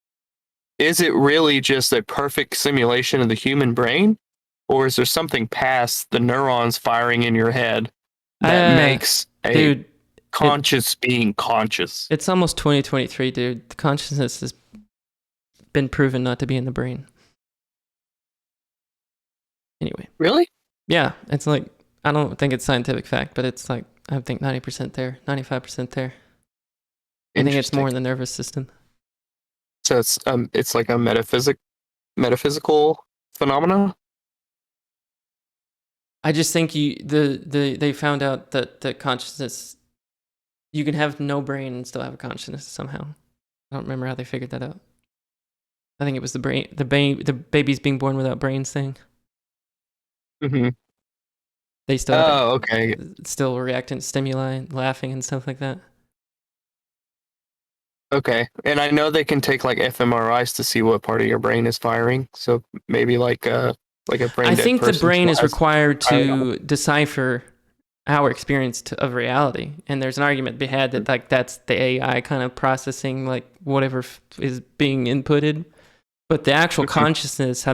Is it really just a perfect simulation of the human brain, or is there something past the neurons firing in your head that makes a conscious being conscious? It's almost 2023, dude. The consciousness has been proven not to be in the brain. Anyway. Really? Yeah, it's like, I don't think it's scientific fact, but it's like, I think 90% there, 95% there. I think it's more in the nervous system. So it's like a metaphysical phenomena. I just think they found out that consciousness, you can have no brain and still have a consciousness somehow. I don't remember how they figured that out. I think it was the babies being born without brains thing. Mm-hmm. They still okay. Still reacting to stimuli, laughing and stuff like that. Okay, and I know they can take like fMRIs to see what part of your brain is firing. So maybe like a brain. I think the brain is required to decipher our experience of reality, and there's an argument to be had that like that's the AI kind of processing like whatever is being inputted, but the actual consciousness.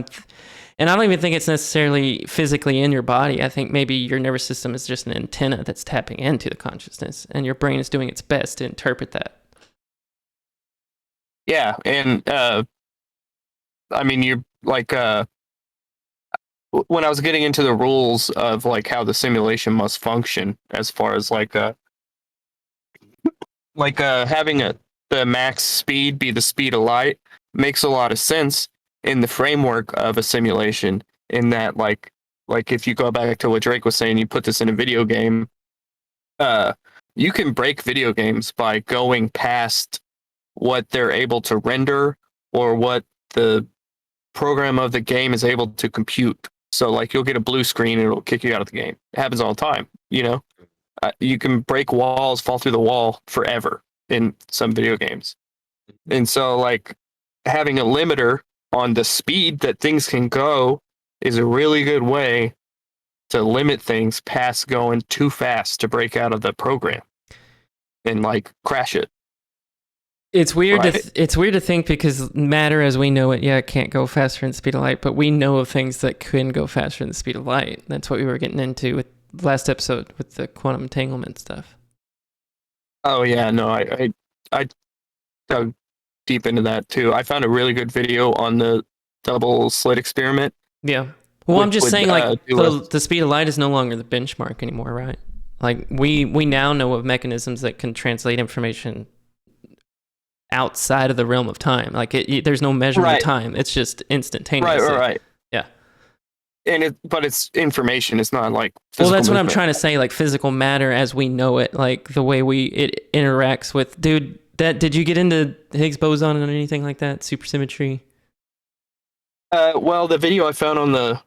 And I don't even think it's necessarily physically in your body. I think maybe your nervous system is just an antenna that's tapping into the consciousness, and your brain is doing its best to interpret that. Yeah, and I mean, you're like when I was getting into the rules of like how the simulation must function, as far as having the max speed be the speed of light makes a lot of sense in the framework of a simulation. In that, like if you go back to what Drake was saying, you put this in a video game. You can break video games by going past what they're able to render or what the program of the game is able to compute. So, like, you'll get a blue screen and it'll kick you out of the game. It happens all the time, you know? You can break walls, fall through the wall forever in some video games. And so, like, having a limiter on the speed that things can go is a really good way to limit things past going too fast to break out of the program and, like, crash it. It's weird. Right. It's weird to think because matter as we know it, it can't go faster than the speed of light. But we know of things that can go faster than the speed of light. That's what we were getting into with last episode with the quantum entanglement stuff. Oh yeah, no, I dug deep into that too. I found a really good video on the double slit experiment. Yeah. Well, I'm just saying, like, the the speed of light is no longer the benchmark anymore, right? Like, we now know of mechanisms that can translate information outside of the realm of time. Like, there's no measurement of time. It's just instantaneous. Right. Yeah. And but it's information. It's not like well, that's movement. what I'm trying to say. Like, physical matter as we know it, like the way it interacts with. Dude, did you get into Higgs boson and anything like that? Supersymmetry. Well, the video I found on the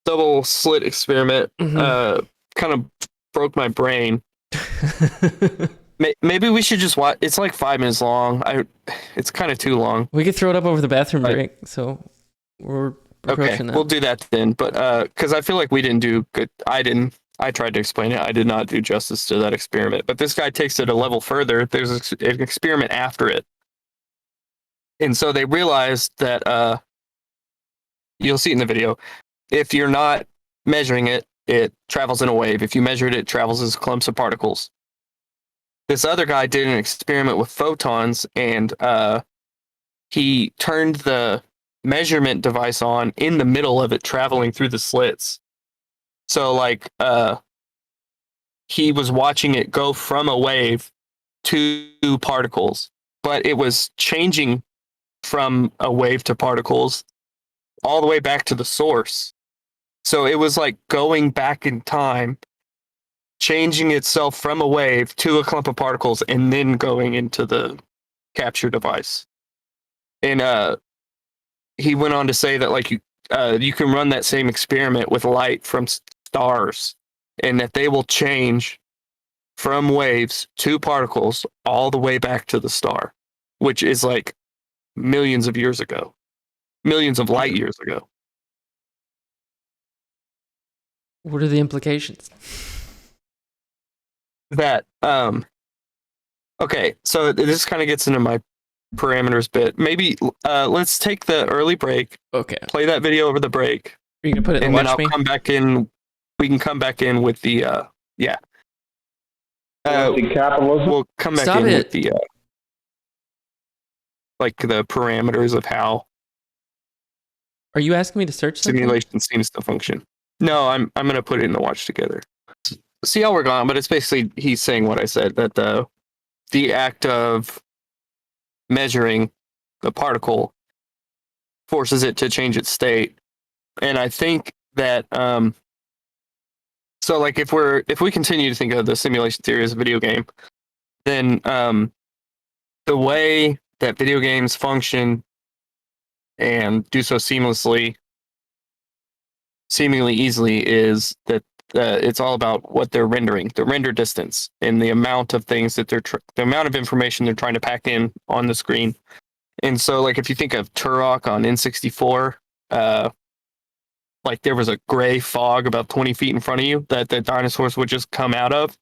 double slit experiment kind of broke my brain. Maybe we should just watch. It's like 5 minutes long. It's kind of too long. We could throw it up over the bathroom break. So we're approaching that. We'll do that then. But because I feel like we didn't do good. I tried to explain it. I did not do justice to that experiment. But this guy takes it a level further. There's an experiment after it, and so they realized that you'll see it in the video. If you're not measuring it, it travels in a wave. If you measure it, it travels as clumps of particles. This other guy did an experiment with photons, and he turned the measurement device on in the middle of it traveling through the slits. So, like, he was watching it go from a wave to particles, but it was changing from a wave to particles all the way back to the source. So it was like going back in time, changing itself from a wave to a clump of particles, and then going into the capture device. And he went on to say that, like, you can run that same experiment with light from stars, and that they will change from waves to particles all the way back to the star, which is like millions of years ago, millions of light years ago. What are the implications? That okay, so this kind of gets into my parameters bit. Maybe let's take the early break. Okay. Play that video over the break. Are you gonna put it in and Watch then I'll Me? come back in. We can come back in with the yeah. Capitalism. We'll come back Stop in it. with the like the parameters of how Are you asking me to search something? simulation seems to function. No, I'm gonna put it in the watch together. See how we're going, but it's basically he's saying what I said, that the act of measuring the particle forces it to change its state. And I think that so, like, if we continue to think of the simulation theory as a video game, then the way that video games function and do so seamlessly, seemingly easily, is that it's all about what they're rendering, the render distance, and the amount of things that the amount of information they're trying to pack in on the screen. And so, like, if you think of Turok on N64, like, there was a gray fog about 20 feet in front of you that the dinosaurs would just come out of,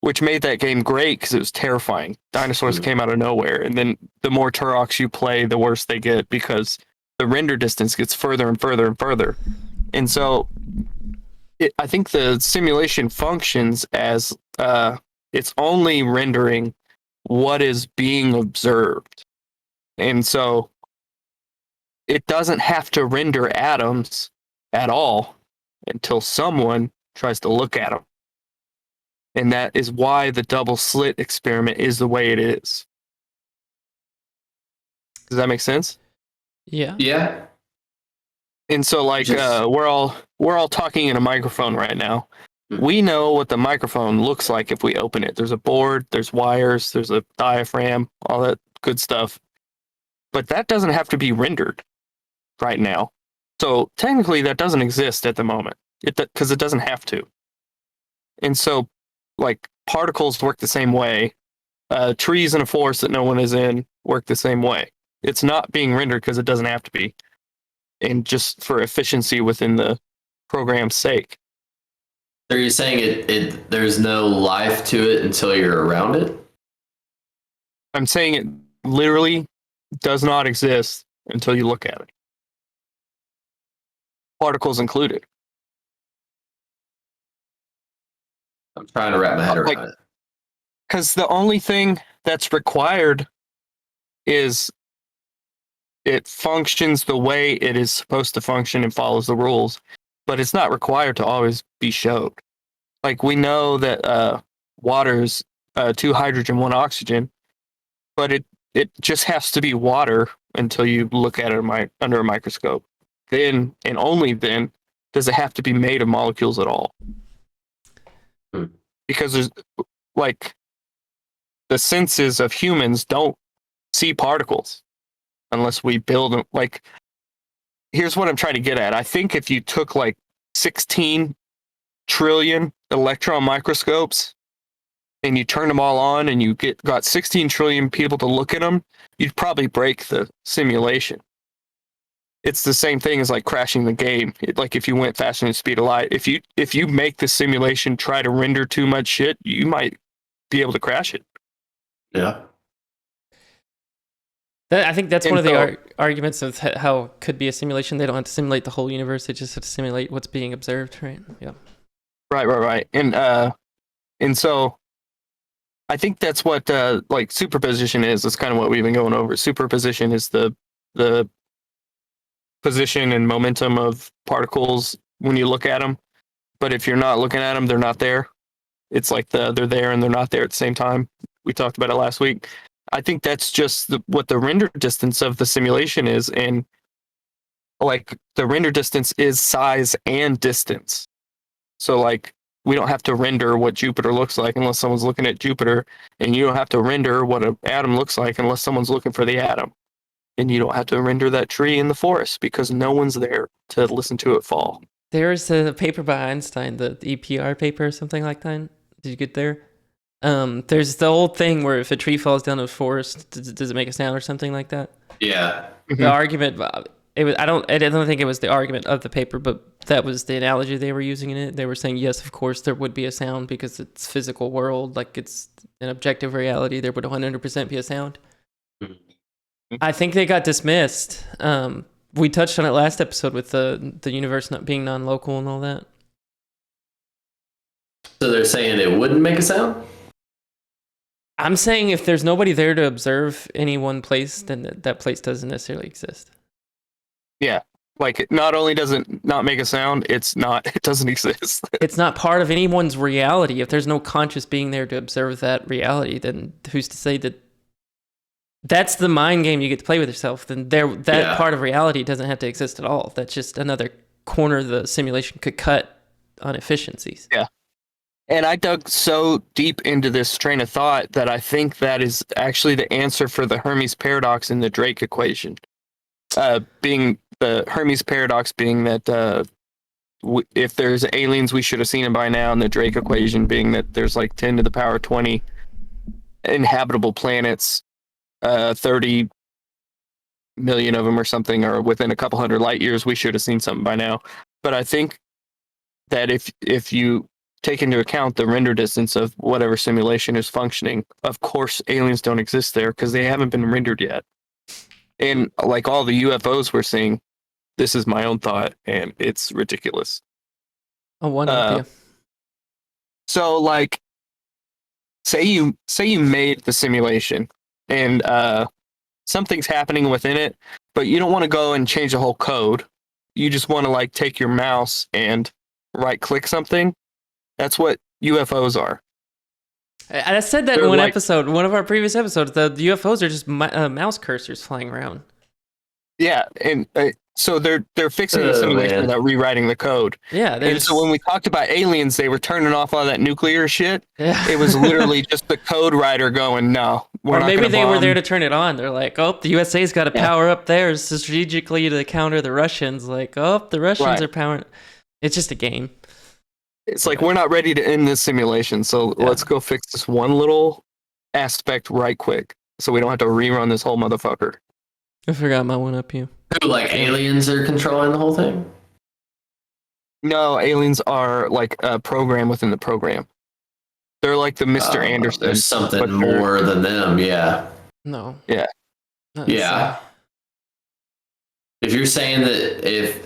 which made that game great because it was terrifying. Dinosaurs came out of nowhere. And then the more Turoks you play, the worse they get because the render distance gets further and further and further. And so I think the simulation functions as it's only rendering what is being observed. And so it doesn't have to render atoms at all until someone tries to look at them. And that is why the double slit experiment is the way it is. Does that make sense? Yeah. Yeah. And so, like, we're all talking in a microphone right now. We know what the microphone looks like if we open it. There's a board, there's wires, there's a diaphragm, all that good stuff. But that doesn't have to be rendered right now. So technically, that doesn't exist at the moment because it doesn't have to. And so, like, particles work the same way. Trees in a forest that no one is in work the same way. It's not being rendered because it doesn't have to be, and just for efficiency within the program's sake. Are you saying it there's no life to it until you're around it? I'm saying it literally does not exist until you look at it. Particles included. I'm trying to wrap my head around it. Because the only thing that's required is it functions the way it is supposed to function and follows the rules, but it's not required to always be showed. Like, we know that water's 2 hydrogen, 1 oxygen, but it just has to be water until you look at it under a microscope. Then, and only then, does it have to be made of molecules at all. Because there's, like, the senses of humans don't see particles unless we build them. Like, here's what I'm trying to get at. I think if you took like 16 trillion electron microscopes and you turn them all on and you got 16 trillion people to look at them, you'd probably break the simulation. It's the same thing as like crashing the game. Like, if you went faster than the speed of light, if you make the simulation try to render too much shit, you might be able to crash it. Yeah. I think that's one of the arguments of how it could be a simulation. They don't have to simulate the whole universe. They just have to simulate what's being observed, right? Yeah. Right. And so I think that's what like superposition is. That's kind of what we've been going over. Superposition is the position and momentum of particles when you look at them. But if you're not looking at them, they're not there. It's like they're there and they're not there at the same time. We talked about it last week. I think that's just what the render distance of the simulation is. And like, the render distance is size and distance. So like, we don't have to render what Jupiter looks like unless someone's looking at Jupiter, and you don't have to render what an atom looks like unless someone's looking for the atom. And you don't have to render that tree in the forest because no one's there to listen to it fall. There's a paper by Einstein, the EPR paper or something like that. Did you get there? There's the old thing where if a tree falls down a forest, does it make a sound or something like that? Yeah. The argument, I don't think it was the argument of the paper, but that was the analogy they were using in it. They were saying, yes, of course there would be a sound because it's physical world, like it's an objective reality. There would 100% be a sound. I think they got dismissed. We touched on it last episode with the universe not being non-local and all that. So they're saying it wouldn't make a sound? I'm saying if there's nobody there to observe any one place, then that place doesn't necessarily exist. Yeah. Like, it not only does it not make a sound, it doesn't exist. It's not part of anyone's reality. If there's no conscious being there to observe that reality, then who's to say that that's the mind game you get to play with yourself? Then part of reality doesn't have to exist at all. That's just another corner the simulation could cut on efficiencies. Yeah. And I dug so deep into this train of thought that I think that is actually the answer for the Hermes paradox in the Drake equation. Being the Hermes paradox being that if there's aliens, we should have seen them by now, and the Drake equation being that there's like 10 to the power 20 inhabitable planets, 30 million of them or something, or within a couple hundred light years, we should have seen something by now. But I think that if you take into account the render distance of whatever simulation is functioning, of course aliens don't exist there because they haven't been rendered yet. And like all the UFOs we're seeing, this is my own thought, and it's ridiculous. Oh, one up, yeah. So like, say you made the simulation and something's happening within it, but you don't want to go and change the whole code. You just want to like take your mouse and right click something. That's what UFOs are. I said that They're in one like- episode, one of our previous episodes. The UFOs are just mouse cursors flying around. Yeah, and so they're fixing the Oh, simulation man. without rewriting the code. Yeah, And so when we talked about aliens, they were turning off all that nuclear shit. It was literally just the code writer going, "No, we're or not maybe gonna they were bomb." there to turn it on. They're like, "Oh, the USA's got to power up theirs strategically to counter the Russians." Like, "Oh, the Russians Right. are powering." It's just a game. It's like we're not ready to end this simulation, so let's go fix this one little aspect right quick, so we don't have to rerun this whole motherfucker. I forgot my one up you. Who, like aliens are controlling the whole thing? No, aliens are like a program within the program. They're like the Mr. Anderson. There's something but they're- more than them, yeah. No. Yeah. Not Yeah. If you're saying that if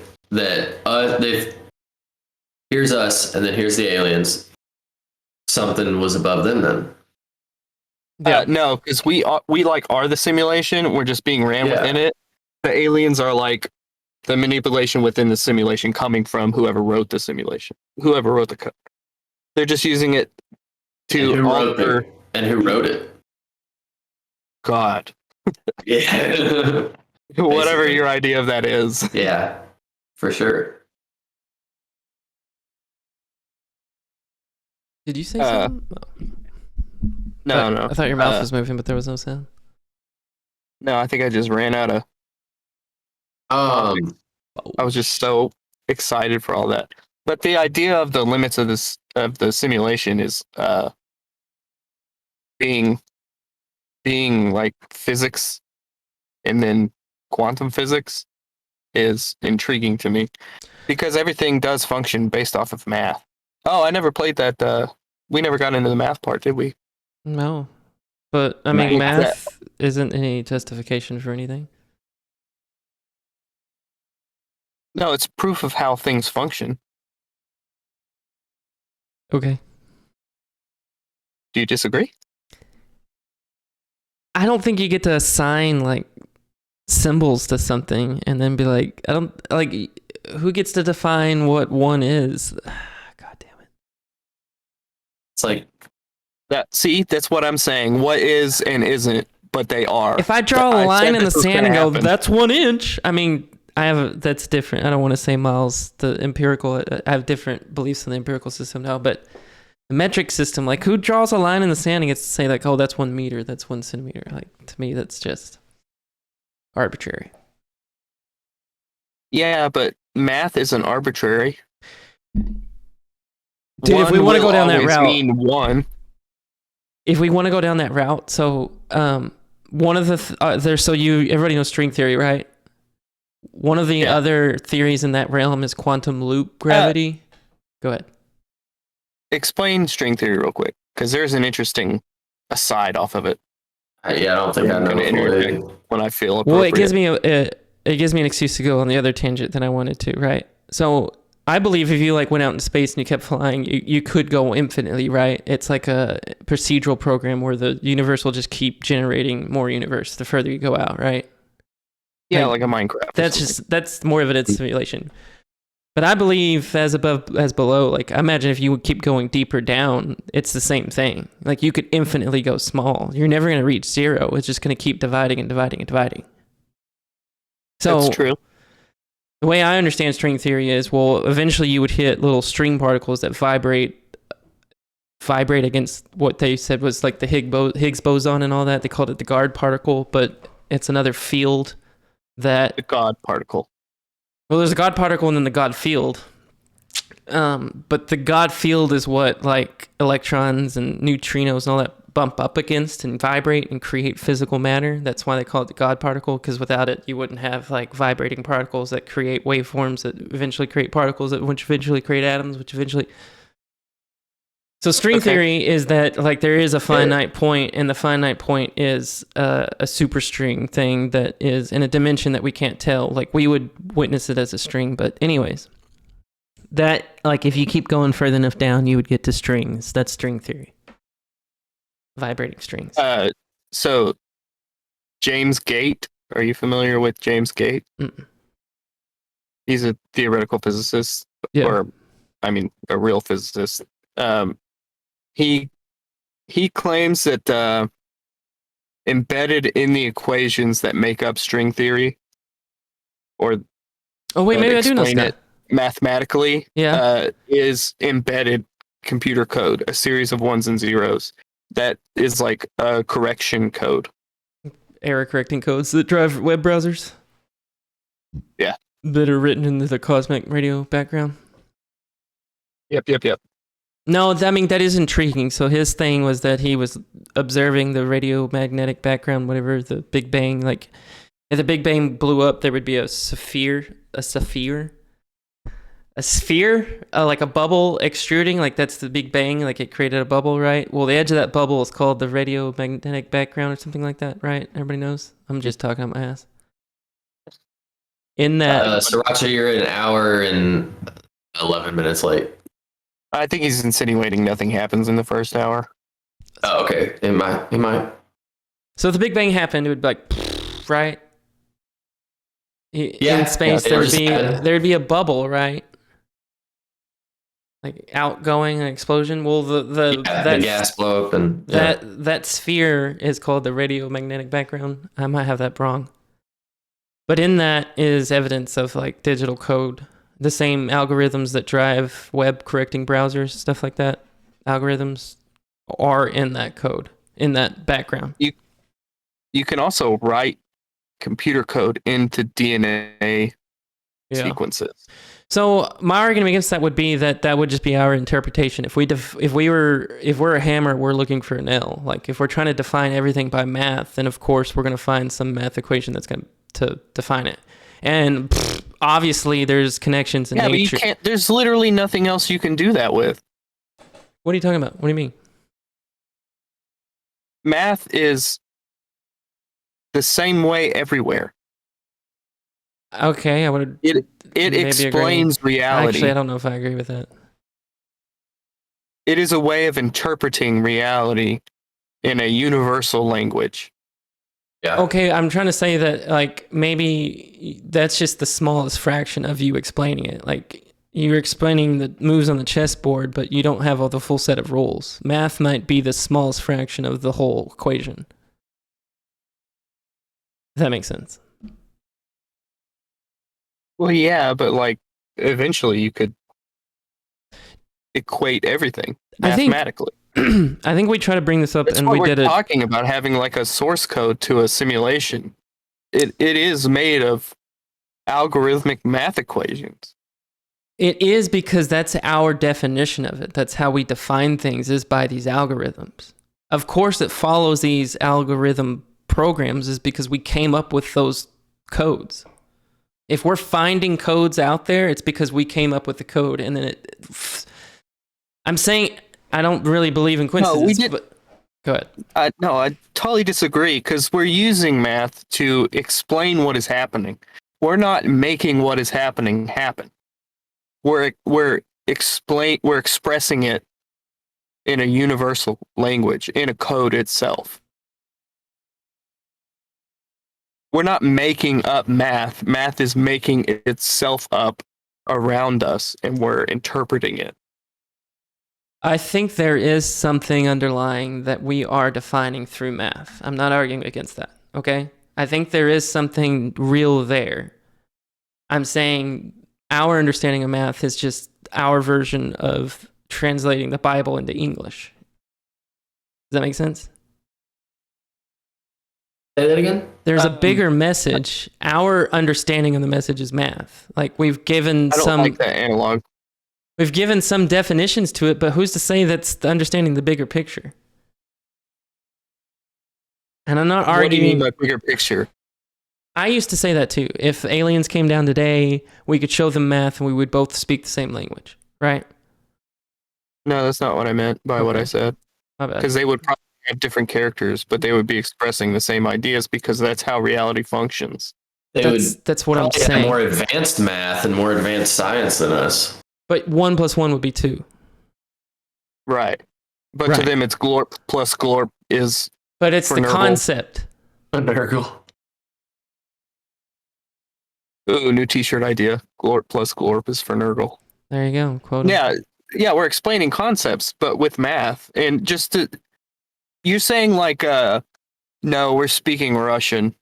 here's us and then here's the aliens, something was above them then. No, because we like are the simulation. We're just being ran Yeah. within it. The aliens are like the manipulation within the simulation coming from whoever wrote the simulation, whoever wrote the code. They're just using it And who to wrote alter. it? And who wrote it? God, Yeah. whatever Basically. your idea of that is. Yeah, for sure. Did you say Uh, something? Oh. No. I thought your mouth was moving, but there was no sound. No, I think I just ran out of. I was just so excited for all that. But the idea of the limits of the simulation is being like physics and then quantum physics is intriguing to me because everything does function based off of math. Oh, I never played that. We never got into the math part, did we? No. But, I mean, Math. math isn't any justification for anything. No, it's proof of how things function. Okay. Do you disagree? I don't think you get to assign, like, symbols to something and then be like, who gets to define what one is? God damn it. It's like That's what I'm saying. What is and isn't, but they are. If I draw I a line said in the this was sand and gonna go, happen. that's 1 inch. I mean, that's different. I don't want to say Miles, the empirical, I have different beliefs in the empirical system now, but the metric system, like who draws a line in the sand and gets to say like, oh, that's 1 meter, that's 1 centimeter. Like to me, that's just arbitrary. Yeah, but math isn't arbitrary. Dude, if we One want to will go down that always route, mean one. if we want to go down that route, so one of the everybody knows string theory, right? One of the other theories in that realm is quantum loop gravity. Go ahead. Explain string theory real quick, because there's an interesting aside off of it yeah, I don't think I I'm know gonna fully. interject when I feel Well, appropriate. it gives me an excuse to go on the other tangent than I wanted to, right? So I believe if you like went out in space and you kept flying, you could go infinitely, right? It's like a procedural program where the universe will just keep generating more universe the further you go out, right? Yeah, like a Minecraft. or something. That's more evidence simulation. But I believe as above as below, like I imagine if you would keep going deeper down, it's the same thing. Like you could infinitely go small. You're never going to reach zero. It's just going to keep dividing and dividing and dividing. So That's true. the way I understand string theory is, well, eventually you would hit little string particles that vibrate against what they said was like the Higgs boson and all that. They called it the guard particle, but it's another field that The God particle. well, there's a God particle and then the God field. But the God field is what like electrons and neutrinos and all that bump up against and vibrate and create physical matter. That's why they call it the God particle, because without it, you wouldn't have like vibrating particles that create waveforms that eventually create particles that which eventually create atoms, which eventually... So string theory is that like there is a finite point, and the finite point is a superstring thing that is in a dimension that we can't tell. Like we would witness it as a string, but anyways, that like if you keep going further enough down, you would get to strings. That's string theory. Vibrating strings. So James Gate Are you familiar with James Gate? Mm. He's a theoretical physicist, Yeah. or a real physicist. He claims that embedded in the equations that make up string theory, or Oh wait, that maybe I do know explain Scott. it mathematically, Yeah. is embedded computer code, a series of ones and zeros that is like a correction code. Error correcting codes that drive web browsers. Yeah. That are written into the cosmic radio background. Yep. No, I mean, that is intriguing. So his thing was that he was observing the radiomagnetic background, whatever, the Big Bang. Like, if the Big Bang blew up, there would be a sphere, like a bubble extruding. Like, that's the Big Bang. Like, it created a bubble, right? Well, the edge of that bubble is called the radiomagnetic background or something like that, right? Everybody knows? I'm just talking out my ass. In that... Sriracha, you're an hour and 11 minutes late. I think he's insinuating nothing happens in the first hour. Oh, okay. It might. So if the Big Bang happened, it would be like, right? In space, there'd be a bubble, right? Like outgoing, an explosion. Well, the gas blow up and that sphere is called the radiomagnetic background. I might have that wrong, but in that is evidence of like digital code, the same algorithms that drive web correcting browsers, stuff like that. Algorithms are in that code, in that background. You can also write computer code into DNA sequences. So my argument against that would be that would just be our interpretation. If we're a hammer, we're looking for a nail. Like if we're trying to define everything by math, then of course we're going to find some math equation that's going to define it. And obviously there's connections in nature. But you can't. There's literally nothing else you can do that with. What are you talking about? What do you mean? Math is the same way everywhere. Okay, I would. It explains reality. Actually, I don't know if I agree with that. It is a way of interpreting reality in a universal language. Yeah. Okay, I'm trying to say that like maybe that's just the smallest fraction of you explaining it. Like you're explaining the moves on the chessboard, but you don't have all the full set of rules. Math might be the smallest fraction of the whole equation. If that makes sense. Well, yeah, but like eventually you could equate everything mathematically. I think we try to bring this up, That's and what we we're did it. Talking about having like a source code to a simulation. It is made of algorithmic math equations. It is because that's our definition of it. That's how we define things, is by these algorithms. Of course, it follows these algorithm programs is because we came up with those codes. If we're finding codes out there, it's because we came up with the code, and then I'm saying I don't really believe in coincidence. No, we did. But go ahead. No, I totally disagree because we're using math to explain what is happening. We're not making what is happening happen. We're expressing it in a universal language, in a code itself. We're not making up math. Math is making itself up around us, and we're interpreting it. I think there is something underlying that we are defining through math. I'm not arguing against that, okay? I think there is something real there. I'm saying our understanding of math is just our version of translating the Bible into English. Does that make sense? Say that again? There's a bigger message. Our understanding of the message is math. Like we've given I don't like that analog. We've given some definitions to it, but who's to say that's the understanding the bigger picture? And I'm not arguing. What do you mean by bigger picture? I used to say that too. If aliens came down today, we could show them math and we would both speak the same language, right? No, that's not what I meant by what I said. My bad. Because they would probably have different characters, but they would be expressing the same ideas because that's how reality functions. That's what I'm saying. More advanced math and more advanced science than us. But 1 + 1 would be 2. Right. But to them, it's glorp plus glorp is. But it's the concept. A Nurgle. Ooh, new T-shirt idea. Glorp plus Glorp is for Nurgle. There you go. Quote 'em. Yeah, we're explaining concepts, but with math, and you're saying like, no, we're speaking Russian.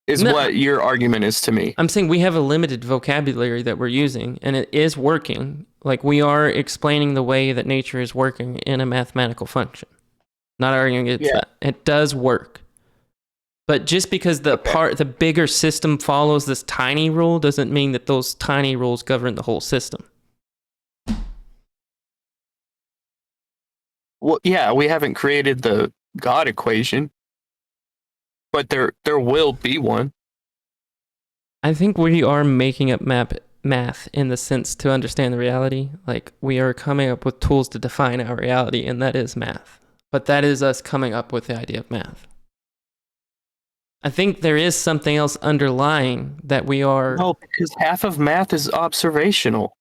Is No. what your argument is to me. I'm saying we have a limited vocabulary that we're using, and it is working. Like, we are explaining the way that nature is working in a mathematical function. Not arguing it does work. But just because the bigger system follows this tiny rule doesn't mean that those tiny rules govern the whole system. Well, yeah, we haven't created the God equation, but there will be one. I think we are making up math in the sense to understand the reality. Like, we are coming up with tools to define our reality, and that is math. But that is us coming up with the idea of math. I think there is something else underlying that we are... No, because half of math is observational.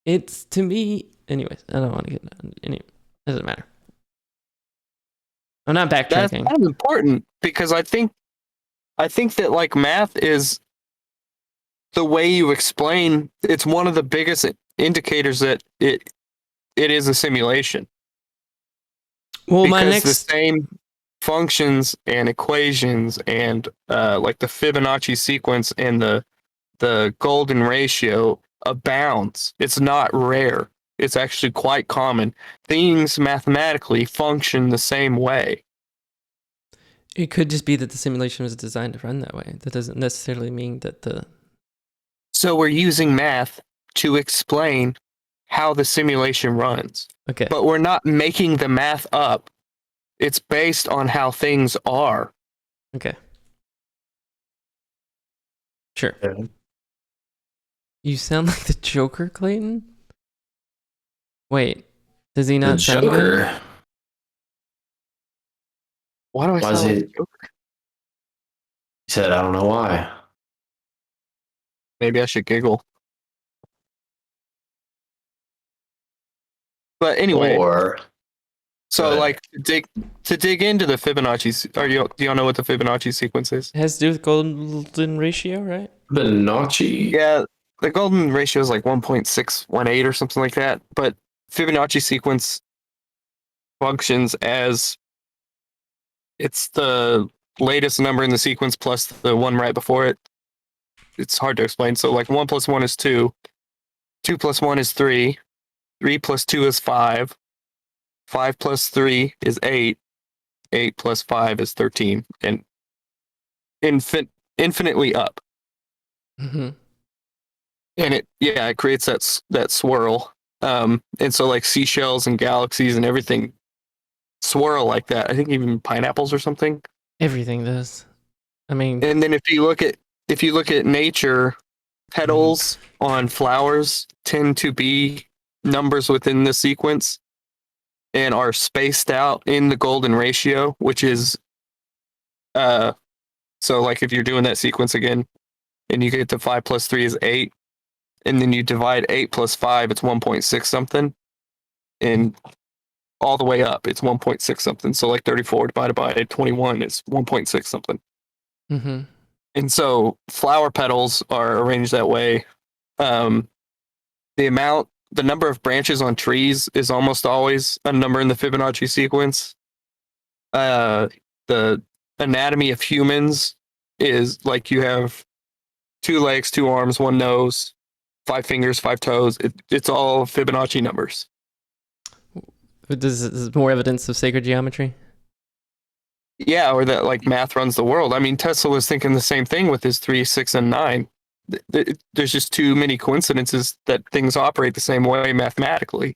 It's, to me... Anyways, I don't want to get... Anyway, doesn't matter. I'm not backtracking. That's kind of important, because I think that, like, math is the way you explain. It's one of the biggest indicators that it is a simulation. Well, because the same functions and equations and like the Fibonacci sequence and the golden ratio abounds. It's not rare. It's actually quite common. Things mathematically function the same way. It could just be that the simulation was designed to run that way. That doesn't necessarily mean that the... So we're using math to explain how the simulation runs. Okay. But we're not making the math up. It's based on how things are. Okay. Sure. Yeah. You sound like the Joker, Clayton? Wait, does he not The sound Joker. good? Why do I Why is sound he- like a Joker? He said, I don't know why. Maybe I should giggle. But anyway, Or so Go ahead. like to dig into the Fibonacci, do y'all know what the Fibonacci sequence is? It has to do with golden ratio, right? Fibonacci. Yeah, the golden ratio is like 1.618 or something like that. But Fibonacci sequence functions as it's the latest number in the sequence plus the one right before it. It's hard to explain. So like 1 plus 1 is 2. 2 plus 1 is 3. 3 plus 2 is 5. 5 plus 3 is 8. 8 plus 5 is 13. And infinitely up. Mm-hmm. And it creates that swirl. And so like seashells and galaxies and everything swirl like that. I think even pineapples or something. Everything does. I mean, And then if you look at nature, petals on flowers tend to be numbers within the sequence and are spaced out in the golden ratio, which is so like if you're doing that sequence again and you get to 5 plus 3 is 8, and then you divide 8 plus 5, it's 1.6 something, and all the way up it's 1.6 something. So like 34 divided by 21 is 1.6 something. mm-hmm. And so flower petals are arranged that way. The number of branches on trees is almost always a number in the Fibonacci sequence. The anatomy of humans is like you have 2 legs, 2 arms, 1 nose, 5 fingers, 5 toes. It's all Fibonacci numbers. This is more evidence of sacred geometry. Yeah, or that like math runs the world. I mean, Tesla was thinking the same thing with his 3, 6, and 9. There's just too many coincidences that things operate the same way mathematically.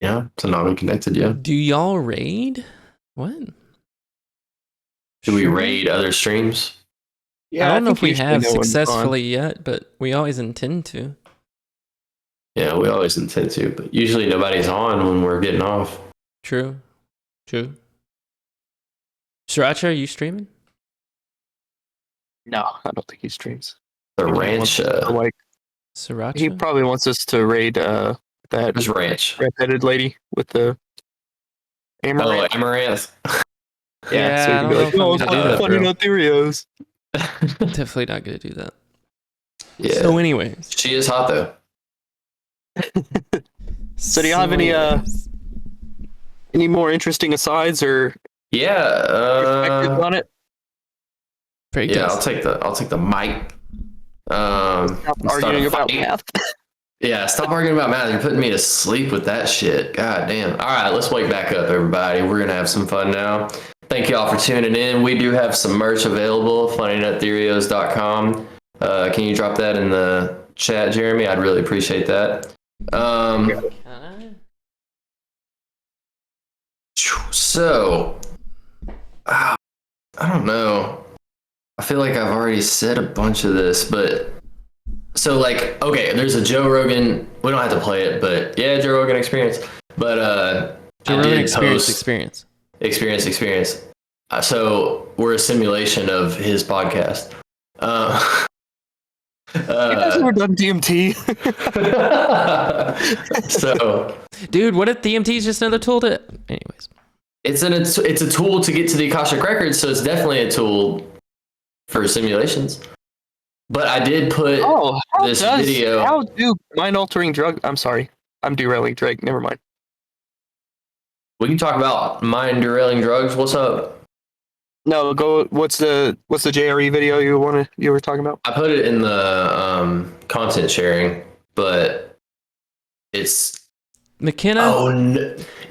Yeah, it's not unconnected, yeah. Do y'all raid? What? Do we Sure. raid other streams? I don't know if we usually have no one's on. successfully yet, but we always intend to. Yeah, we always intend to, but usually nobody's on when we're getting off. True. Sriracha, are you streaming? No, I don't think he streams. The He ranch, like Sriracha? he probably wants us to raid that there's ranch. red-headed lady with the Oh, amaranth. Amaranth. Yeah, so you I can be don't like, know oh, if I'm it's gonna do that, funny bro. not Theorios. Definitely not gonna do that. Yeah. So, anyways, She is hot though. So do you have any more interesting asides or perspectives Yeah. on it? Break Yeah, test. I'll take the mic. Stop and start a arguing about fight. math. Yeah, stop arguing about math. You're putting me to sleep with that shit. God damn. All right, let's wake back up, everybody. We're going to have some fun now. Thank you all for tuning in. We do have some merch available, funnynuttheorios.com. Can you drop that in the chat, Jeremy? I'd really appreciate that. So, I don't know. I feel like I've already said a bunch of this, but so like, okay, there's a Joe Rogan. We don't have to play it, but yeah, Joe Rogan experience. But Joe Rogan experience. Experience. So we're a simulation of his podcast. You guys ever done DMT? So, Dude, what if DMT is just another tool to? Anyways, it's a tool to get to the Akashic records, so it's definitely a tool for simulations. But I did put this video. How do mind altering drugs? I'm sorry, I'm derailing Drake. Never mind. We can talk about mind derailing drugs. What's up? No, go. What's the JRE video you were talking about? I put it in the content sharing, but it's McKenna. oh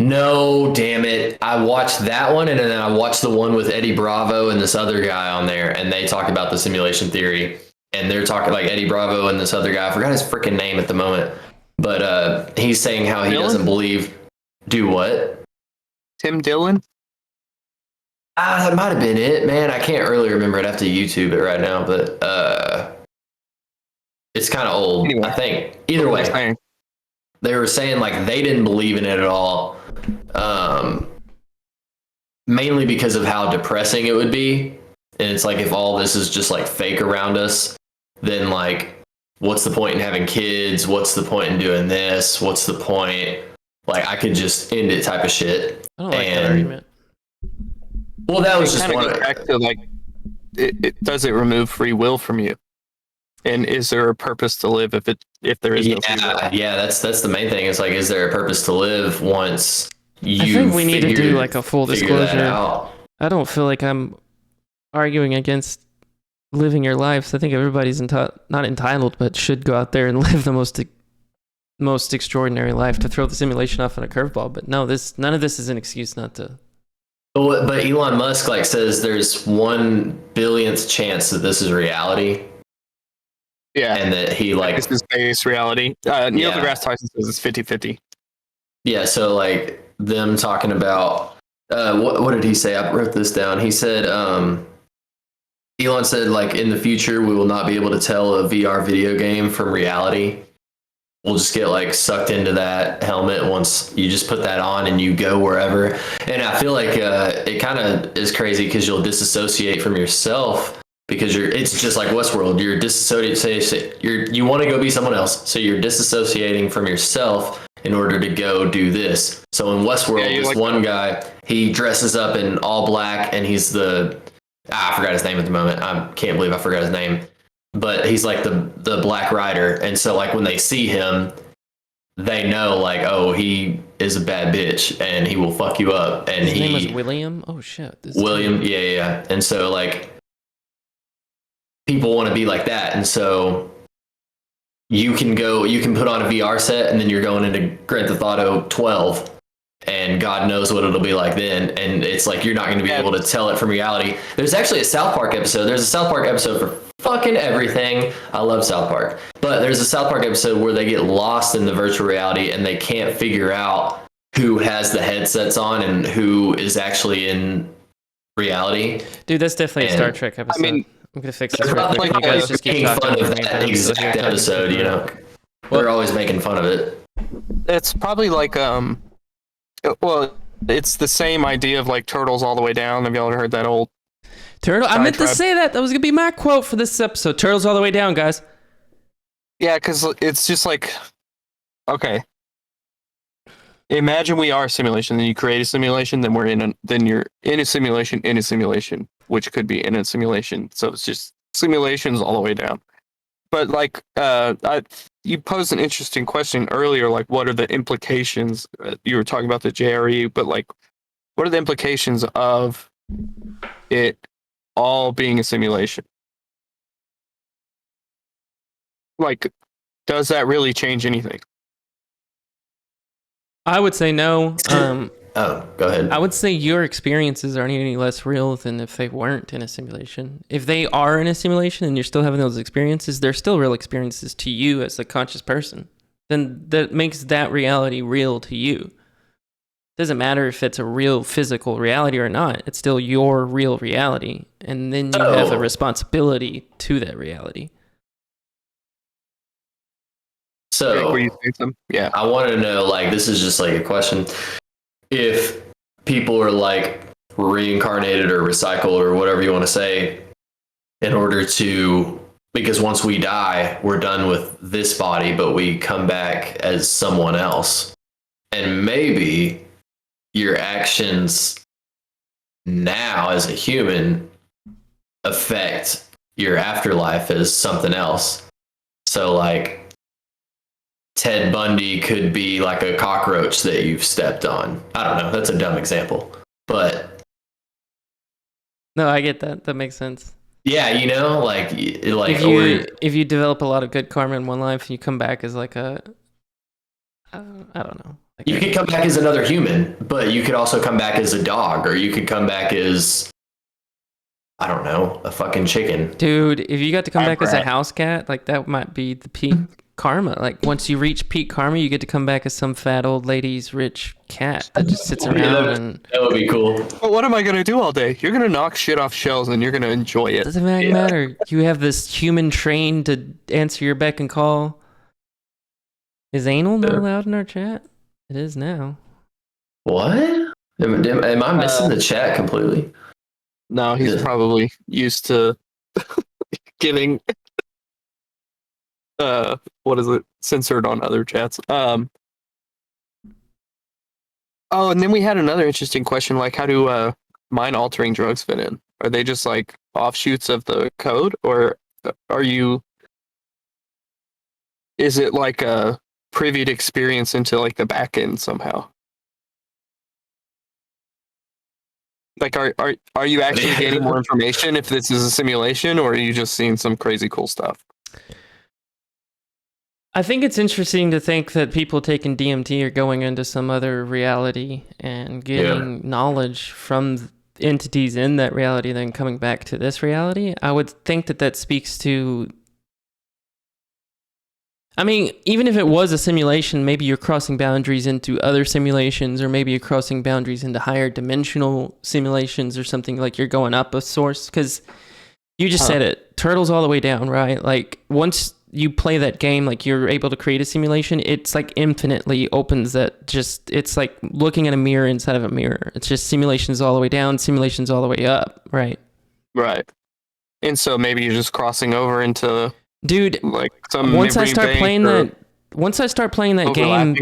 no, damn it! I watched that one, and then I watched the one with Eddie Bravo and this other guy on there, and they talk about the simulation theory, and they're talking like Eddie Bravo and this other guy. I forgot his freaking name at the moment, but he's saying how he doesn't believe. Do what? Tim Dillon. That might have been it, man. I can't really remember it. I have to YouTube it right now, but it's kind of old. Anyway, I think. Either way, they were saying like they didn't believe in it at all, mainly because of how depressing it would be. And it's like if all this is just like fake around us, then like, what's the point in having kids? What's the point in doing this? What's the point? Like, I could just end it type of shit. I don't like that argument. Well, that was just kind of one goes back to like, does it remove free will from you? And is there a purpose to live if there is no free will? Yeah, that's the main thing. It's like, is there a purpose to live once you? I think we need to do like a full disclosure. I don't feel like I'm arguing against living your lives. I think everybody's not entitled, but should go out there and live the most extraordinary life. To throw the simulation off on a curveball, but no, none of this is an excuse not to. But Elon Musk like says there's 1 billionth chance that this is reality. Yeah, and that he like this is base reality. Neil deGrasse Tyson says it's 50-50. Yeah, so like them talking about what did he say? I wrote this down. He said Elon said like in the future we will not be able to tell a VR video game from reality. We'll just get like sucked into that helmet once you just put that on and you go wherever. And I feel like it kind of is crazy because you'll disassociate from yourself because it's just like Westworld. You're disassociating. You want to go be someone else, so you're disassociating from yourself in order to go do this. So in Westworld, this one guy, he dresses up in all black and he's I forgot his name at the moment. I can't believe I forgot his name. But he's like the Black Rider, and so like when they see him, they know like, oh, he is a bad bitch, and he will fuck you up. And his name was William. Oh shit, William. Yeah. And so like, people want to be like that, and so you can put on a VR set, and then you're going into Grand Theft Auto 12. And God knows what it'll be like then. And it's like you're not going to be able to tell it from reality. There's actually a South Park episode. There's a South Park episode for fucking everything. I love South Park. But there's a South Park episode where they get lost in the virtual reality and they can't figure out who has the headsets on and who is actually in reality. Dude, that's definitely a Star Trek episode. I mean, I'm going to fix this real quick. You guys just keep fun of that exact episode, you know. We're always making fun of it. It's probably like well, it's the same idea of like Turtles All the Way Down. Have y'all ever heard that old Turtle? I meant to say that. That was gonna be my quote for this episode. Turtles All the Way Down, guys. Yeah, because it's just like, okay, imagine we are a simulation, then you create a simulation, then you're in a simulation, which could be in a simulation. So it's just simulations all the way down. But like, you posed an interesting question earlier, like what are the implications? You were talking about the JRE, but like, what are the implications of it all being a simulation? Like, does that really change anything? I would say no. Oh, go ahead. I would say your experiences aren't any less real than if they weren't in a simulation. If they are in a simulation and you're still having those experiences, they're still real experiences to you as a conscious person. Then that makes that reality real to you. Doesn't matter if it's a real physical reality or not. It's still your real reality. And then you have a responsibility to that reality. So, yeah, I want to know, like, this is just like a question. If people are like reincarnated or recycled or whatever you want to say, in order to, because once we die, we're done with this body, but we come back as someone else. And maybe your actions now as a human affect your afterlife as something else. So like, Ted Bundy could be like a cockroach that you've stepped on. I don't know. That's a dumb example, but no, I get that. That makes sense. Yeah, you know, like if you develop a lot of good karma in one life, and you come back as like a, I don't know. Like you could come back as another human, but you could also come back as a dog, or you could come back as, I don't know, a fucking chicken. Dude, if you got to come back as a house cat, like that might be the peak karma. Like once you reach peak karma, you get to come back as some fat old lady's rich cat that just sits around and that would be cool. But what am I gonna do all day? You're gonna knock shit off shelves and you're gonna enjoy it. Doesn't matter. You have this human trained to answer your beck and call. Is anal not allowed in our chat? It is now. What? Am I missing the chat completely? No, he's probably used to getting what is it, censored on other chats. Oh, and then we had another interesting question, like how do mind altering drugs fit in? Are they just like offshoots of the code, or is it like a privy to experience into like the back end somehow? Like are you actually getting more information if this is a simulation, or are you just seeing some crazy cool stuff? I think it's interesting to think that people taking DMT are going into some other reality and getting knowledge from entities in that reality, then coming back to this reality. I would think that speaks to, I mean, even if it was a simulation, maybe you're crossing boundaries into other simulations, or maybe you're crossing boundaries into higher dimensional simulations or something, like you're going up a source. Because you just said it, turtles all the way down, right? Like once you play that game, like you're able to create a simulation, it's like infinitely opens that, just, it's like looking at a mirror inside of a mirror. It's just simulations all the way down, simulations all the way up, right? Right. And so maybe you're just crossing over into, dude, like some once I start playing that game,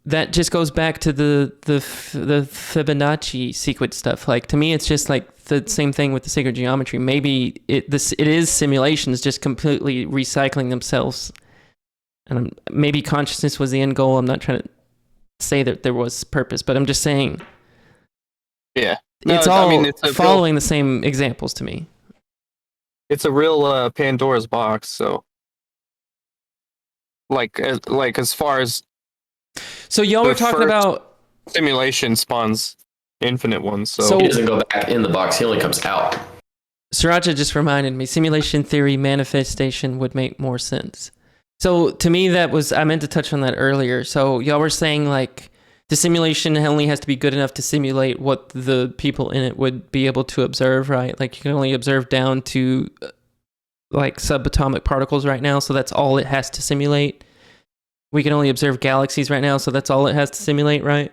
that just goes back to the Fibonacci sequence stuff. Like to me, it's just like the same thing with the sacred geometry. Maybe it is simulations just completely recycling themselves, and maybe consciousness was the end goal. I'm not trying to say that there was purpose, but I'm just saying, it's all following the same examples to me. It's a real Pandora's box. So, like as far as, so y'all were talking about simulation spawns infinite ones. So he doesn't go back in the box; he only comes out. Sriracha just reminded me, simulation theory manifestation would make more sense. So to me, I meant to touch on that earlier. So y'all were saying like the simulation only has to be good enough to simulate what the people in it would be able to observe, right? Like you can only observe down to like subatomic particles right now, so that's all it has to simulate. We can only observe galaxies right now, so that's all it has to simulate, right?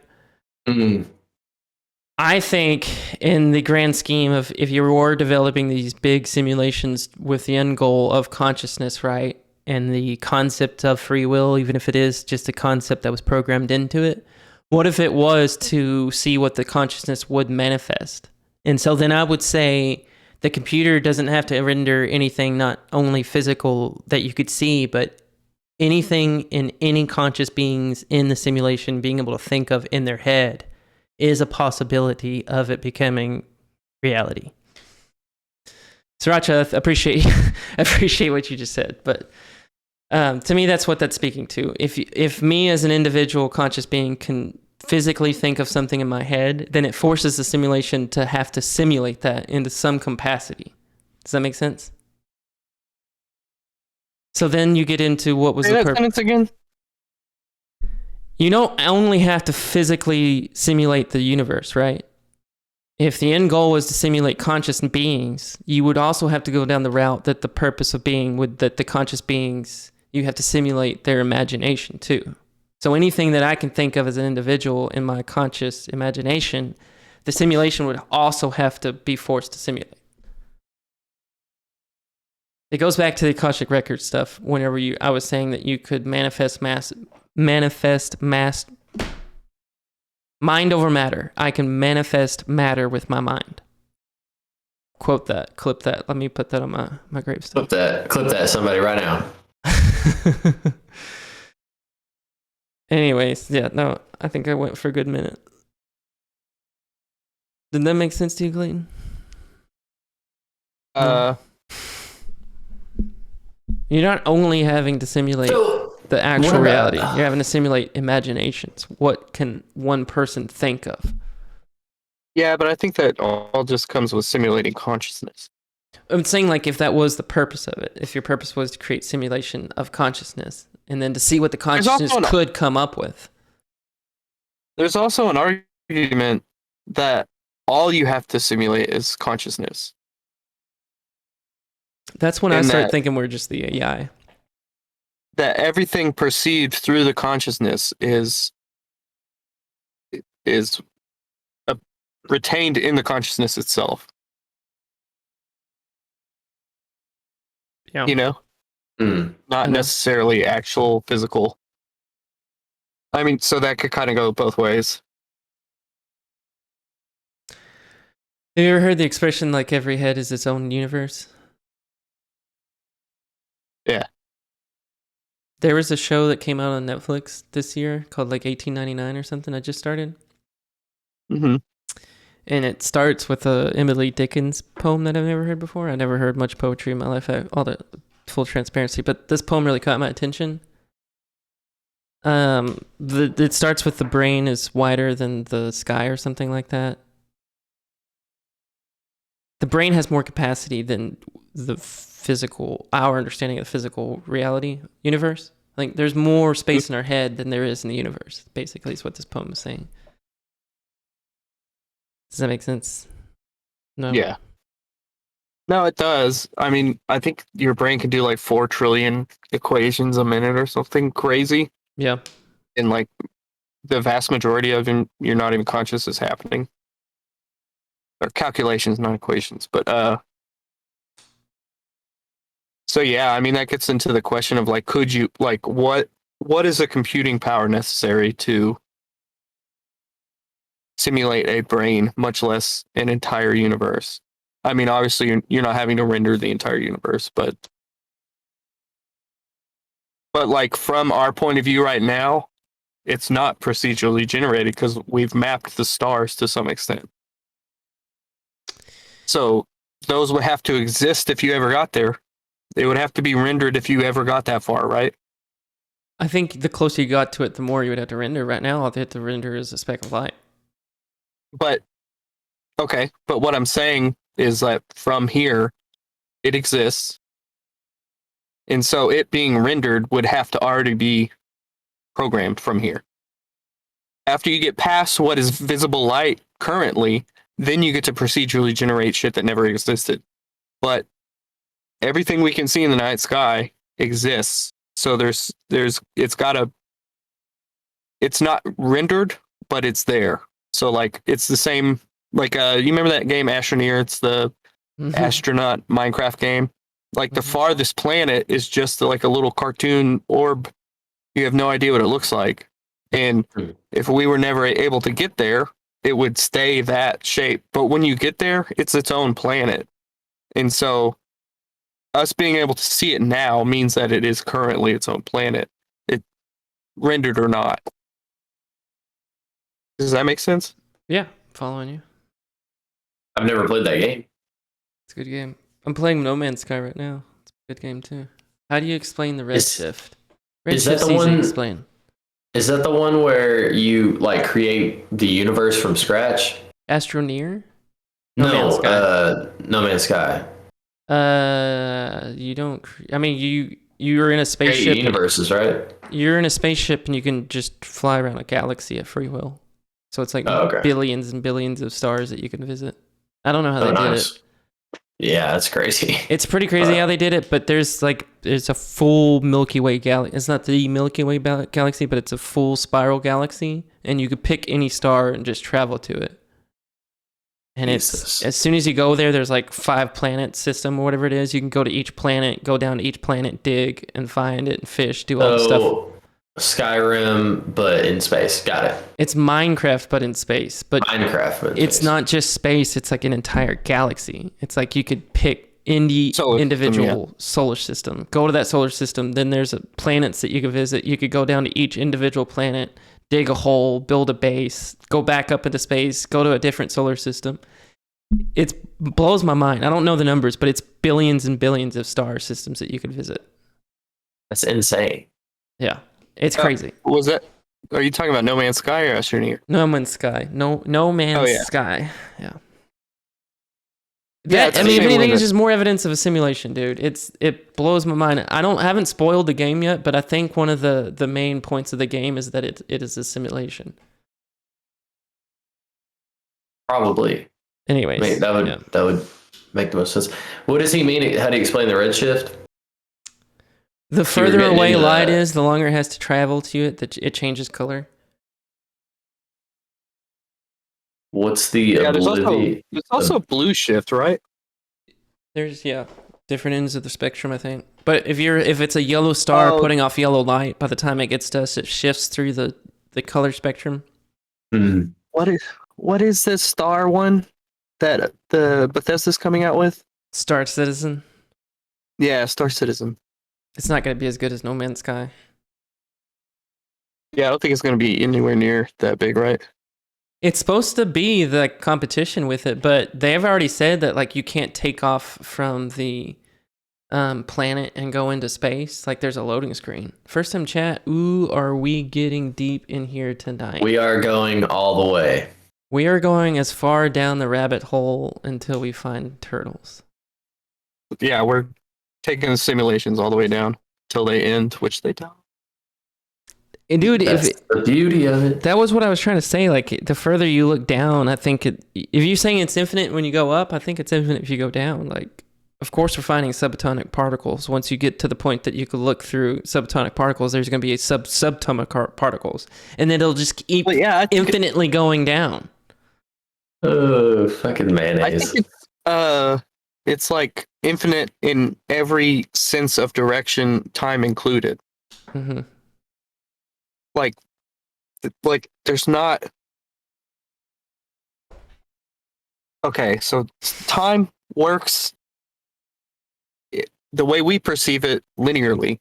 Mm-hmm. I think in the grand scheme of, if you were developing these big simulations with the end goal of consciousness, right, and the concept of free will, even if it is just a concept that was programmed into it, What if it was to see what the consciousness would manifest? And so then I would say the computer doesn't have to render anything not only physical that you could see, but anything in any conscious beings in the simulation being able to think of in their head is a possibility of it becoming reality. Sriracha, I appreciate what you just said, but to me, that's what that's speaking to. If me as an individual conscious being can physically think of something in my head, then it forces the simulation to have to simulate that into some capacity. Does that make sense? So then you get into what was the purpose again? You don't only have to physically simulate the universe, right? If the end goal was to simulate conscious beings, you would also have to go down the route that the purpose of being would, that the conscious beings, you have to simulate their imagination too. So anything that I can think of as an individual in my conscious imagination, the simulation would also have to be forced to simulate. It goes back to the Akashic Record stuff. Whenever I was saying that you could manifest mass, mind over matter. I can manifest matter with my mind. Quote that, clip that. Let me put that on my gravestone. Clip that, somebody right now. Anyways, yeah, no, I think I went for a good minute. Did that make sense to you, Clayton? You're not only having to simulate the actual reality. You're having to simulate imaginations. What can one person think of? Yeah, but I think that all just comes with simulating consciousness. I'm saying, like, if that was the purpose of it, if your purpose was to create simulation of consciousness, and then to see what the consciousness could come up with. There's also an argument that all you have to simulate is consciousness. That's when I start thinking we're just the AI. That everything perceived through the consciousness is retained in the consciousness itself. Yeah. You know? Not necessarily actual physical. I mean, so that could kind of go both ways. Have you ever heard the expression, like, every head is its own universe? Yeah. There was a show that came out on Netflix this year called, like, 1899 or something. I just started. Mm-hmm. And it starts with a Emily Dickinson poem that I've never heard before. I never heard much poetry in my life, all the full transparency, but this poem really caught my attention. It starts with the brain is wider than the sky or something like that. The brain has more capacity than our understanding of the physical reality universe. Like, there's more space in our head than there is in the universe, basically, is what this poem is saying. Does that make sense? No. Yeah. No, it does. I mean, I think your brain can do like 4 trillion equations a minute or something crazy. Yeah. And like the vast majority of them, you're not even conscious is happening. Or calculations, not equations. But so yeah, I mean that gets into the question of like, could you like what is the computing power necessary to simulate a brain, much less an entire universe? I mean, obviously you're not having to render the entire universe, but like from our point of view right now, it's not procedurally generated because we've mapped the stars to some extent. So those would have to exist if you ever got there. They would have to be rendered if you ever got that far, right? I think the closer you got to it, the more you would have to render. Right now, all they have to render is a speck of light. But, okay, but what I'm saying is that from here, it exists. And so it being rendered would have to already be programmed from here. After you get past what is visible light currently, then you get to procedurally generate shit that never existed. But everything we can see in the night sky exists. So it's not rendered, but it's there. So like it's the same, like you remember that game Astroneer? It's the astronaut Minecraft game. Like the farthest planet is just like a little cartoon orb. You have no idea what it looks like. And if we were never able to get there, it would stay that shape. But when you get there, it's its own planet. And so us being able to see it now means that it is currently its own planet, it rendered or not. Does that make sense? Yeah, following you. I've never played that game. It's a good game. I'm playing No Man's Sky right now. It's a good game too. How do you explain the redshift? Is that Redshift's the easy to one? explain. Is that the one where you like create the universe from scratch? Astroneer? No, Man's Sky. No Man's Sky. You don't. I mean, you're in a spaceship. Create universes, right? You're in a spaceship and you can just fly around a galaxy at free will. So it's like billions and billions of stars that you can visit. I don't know how they did it. Yeah, that's crazy. It's pretty crazy how they did it, but there's a full Milky Way galaxy. It's not the Milky Way galaxy, but it's a full spiral galaxy, and you could pick any star and just travel to it. And it's as soon as you go there, there's like 5 planet system or whatever it is. You can go to each planet, go down to each planet, dig and find it and fish, do all the stuff. Skyrim, but in space. Got it. It's Minecraft, but in space. But Minecraft, but it's not just space. It's like an entire galaxy. It's like you could pick individual solar system. Go to that solar system. Then there's planets that you could visit. You could go down to each individual planet, dig a hole, build a base, go back up into space, go to a different solar system. It blows my mind. I don't know the numbers, but it's billions and billions of star systems that you could visit. That's insane. Yeah. It's crazy. Are you talking about No Man's Sky or Astroneer? No Man's Sky. No Man's Sky. Yeah. If anything, it's just more evidence of a simulation, dude. It blows my mind. I haven't spoiled the game yet, but I think one of the main points of the game is that it is a simulation. Probably. Anyways, that would make the most sense. What does he mean? How do you explain the redshift? The further away light is, the longer it has to travel to it. It changes color. What's the ability? There's also blue shift, right? There's different ends of the spectrum, I think. But if it's a yellow star putting off yellow light, by the time it gets to us, it shifts through the color spectrum. Mm-hmm. What is this star one that the Bethesda's coming out with? Star Citizen. Yeah, Star Citizen. It's not going to be as good as No Man's Sky. Yeah, I don't think it's going to be anywhere near that big, right? It's supposed to be the competition with it, but they've already said that like you can't take off from the planet and go into space. Like there's a loading screen. First time chat. Ooh, are we getting deep in here tonight? We are going all the way. We are going as far down the rabbit hole until we find turtles. Yeah, we're taking the simulations all the way down till they end, which they don't. And dude, that's the beauty of it. That was what I was trying to say. Like the further you look down, I think if you're saying it's infinite when you go up, I think it's infinite if you go down. Like, of course, we're finding subatomic particles. Once you get to the point that you could look through subatomic particles, there's going to be subatomic particles, and then it'll just keep infinitely going down. Oh, fucking mayonnaise! I think it's like infinite in every sense of direction, time included. Mm-hmm. Like there's not. Okay, so time works the way we perceive it linearly,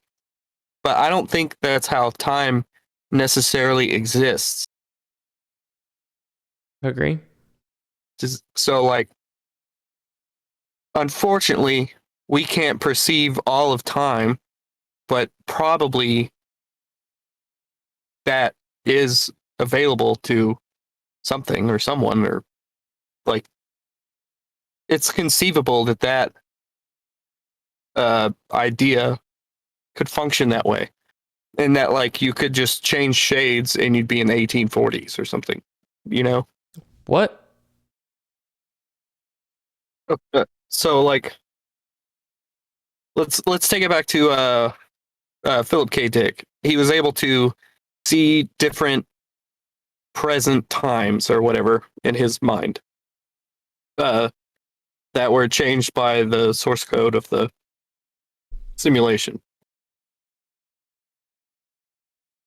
but I don't think that's how time necessarily exists. Agree. So, like, unfortunately, we can't perceive all of time, but probably that is available to something or someone, or like it's conceivable that idea could function that way, and that like you could just change shades and you'd be in the 1840s or something, you know? What? So like let's take it back to Philip K. Dick. He was able to see different present times or whatever in his mind that were changed by the source code of the simulation.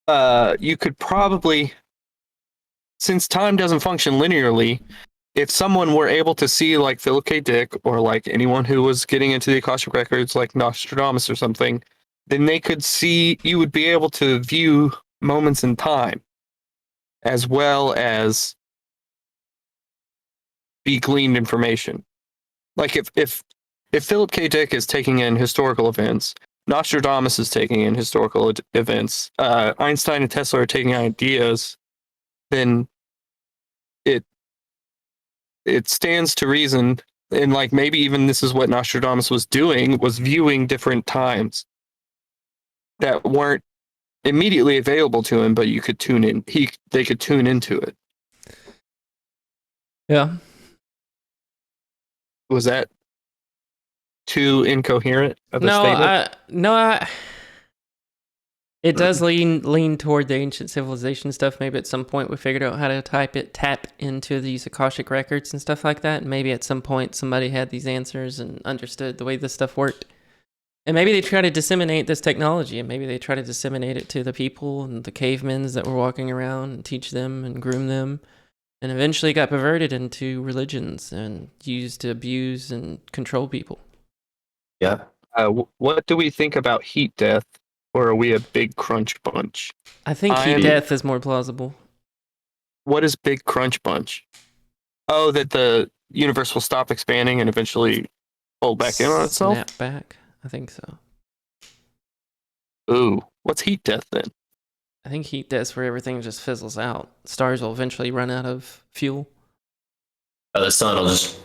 you could probably, since time doesn't function linearly, if someone were able to see like Philip K. Dick or like anyone who was getting into the Akashic Records like Nostradamus or something, then they could see, you would be able to view moments in time as well as be gleaned information. Like if Philip K. Dick is taking in historical events, Nostradamus is taking in historical events, Einstein and Tesla are taking ideas, then it stands to reason, and like maybe even this is what Nostradamus was doing, was viewing different times that weren't immediately available to him, but you could tune in. They could tune into it. Yeah. Was that too incoherent of a statement? It does lean toward the ancient civilization stuff. Maybe at some point we figured out how to tap into these Akashic records and stuff like that. And maybe at some point somebody had these answers and understood the way this stuff worked. And maybe they try to disseminate this technology, and maybe they try to disseminate it to the people and the cavemen that were walking around and teach them and groom them, and eventually got perverted into religions and used to abuse and control people. Yeah. What do we think about heat death? Or are we a big crunch bunch? I think heat death is more plausible. What is big crunch bunch? Oh, that the universe will stop expanding and eventually fold back in on itself? Snap back. I think so. Ooh, what's heat death then? I think heat death's where everything just fizzles out. Stars will eventually run out of fuel. The sun will just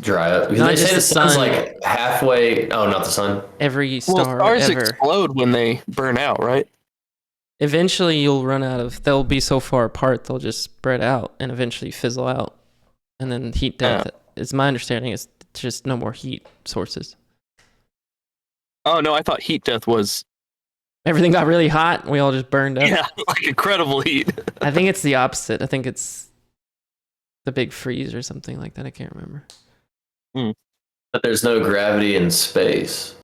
dry up. Because Not they just say the the sun's sun. like halfway. Oh, not the sun. Every star stars ever. explode when they burn out, right? Eventually you'll run out of, they'll be so far apart they'll just spread out and eventually fizzle out. And then heat death, is my understanding, is just no more heat sources. Oh no, I thought heat death was Everything got really hot and we all just burned up. like incredible heat. I think it's the opposite. I think it's the big freeze or something like that. I can't remember. But there's no gravity in space.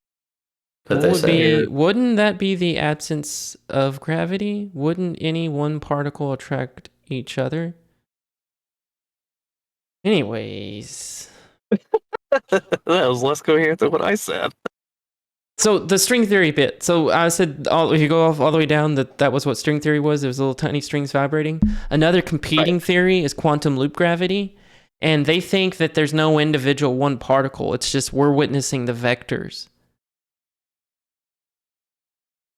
Wouldn't that be the absence of gravity? Wouldn't any one particle attract each other? Anyways. That was less coherent than what I said. So the string theory bit. So I said, if you go all the way down, that was what string theory was. There was little tiny strings vibrating. Another competing theory is quantum loop gravity. And they think that there's no individual one particle. It's just we're witnessing the vectors.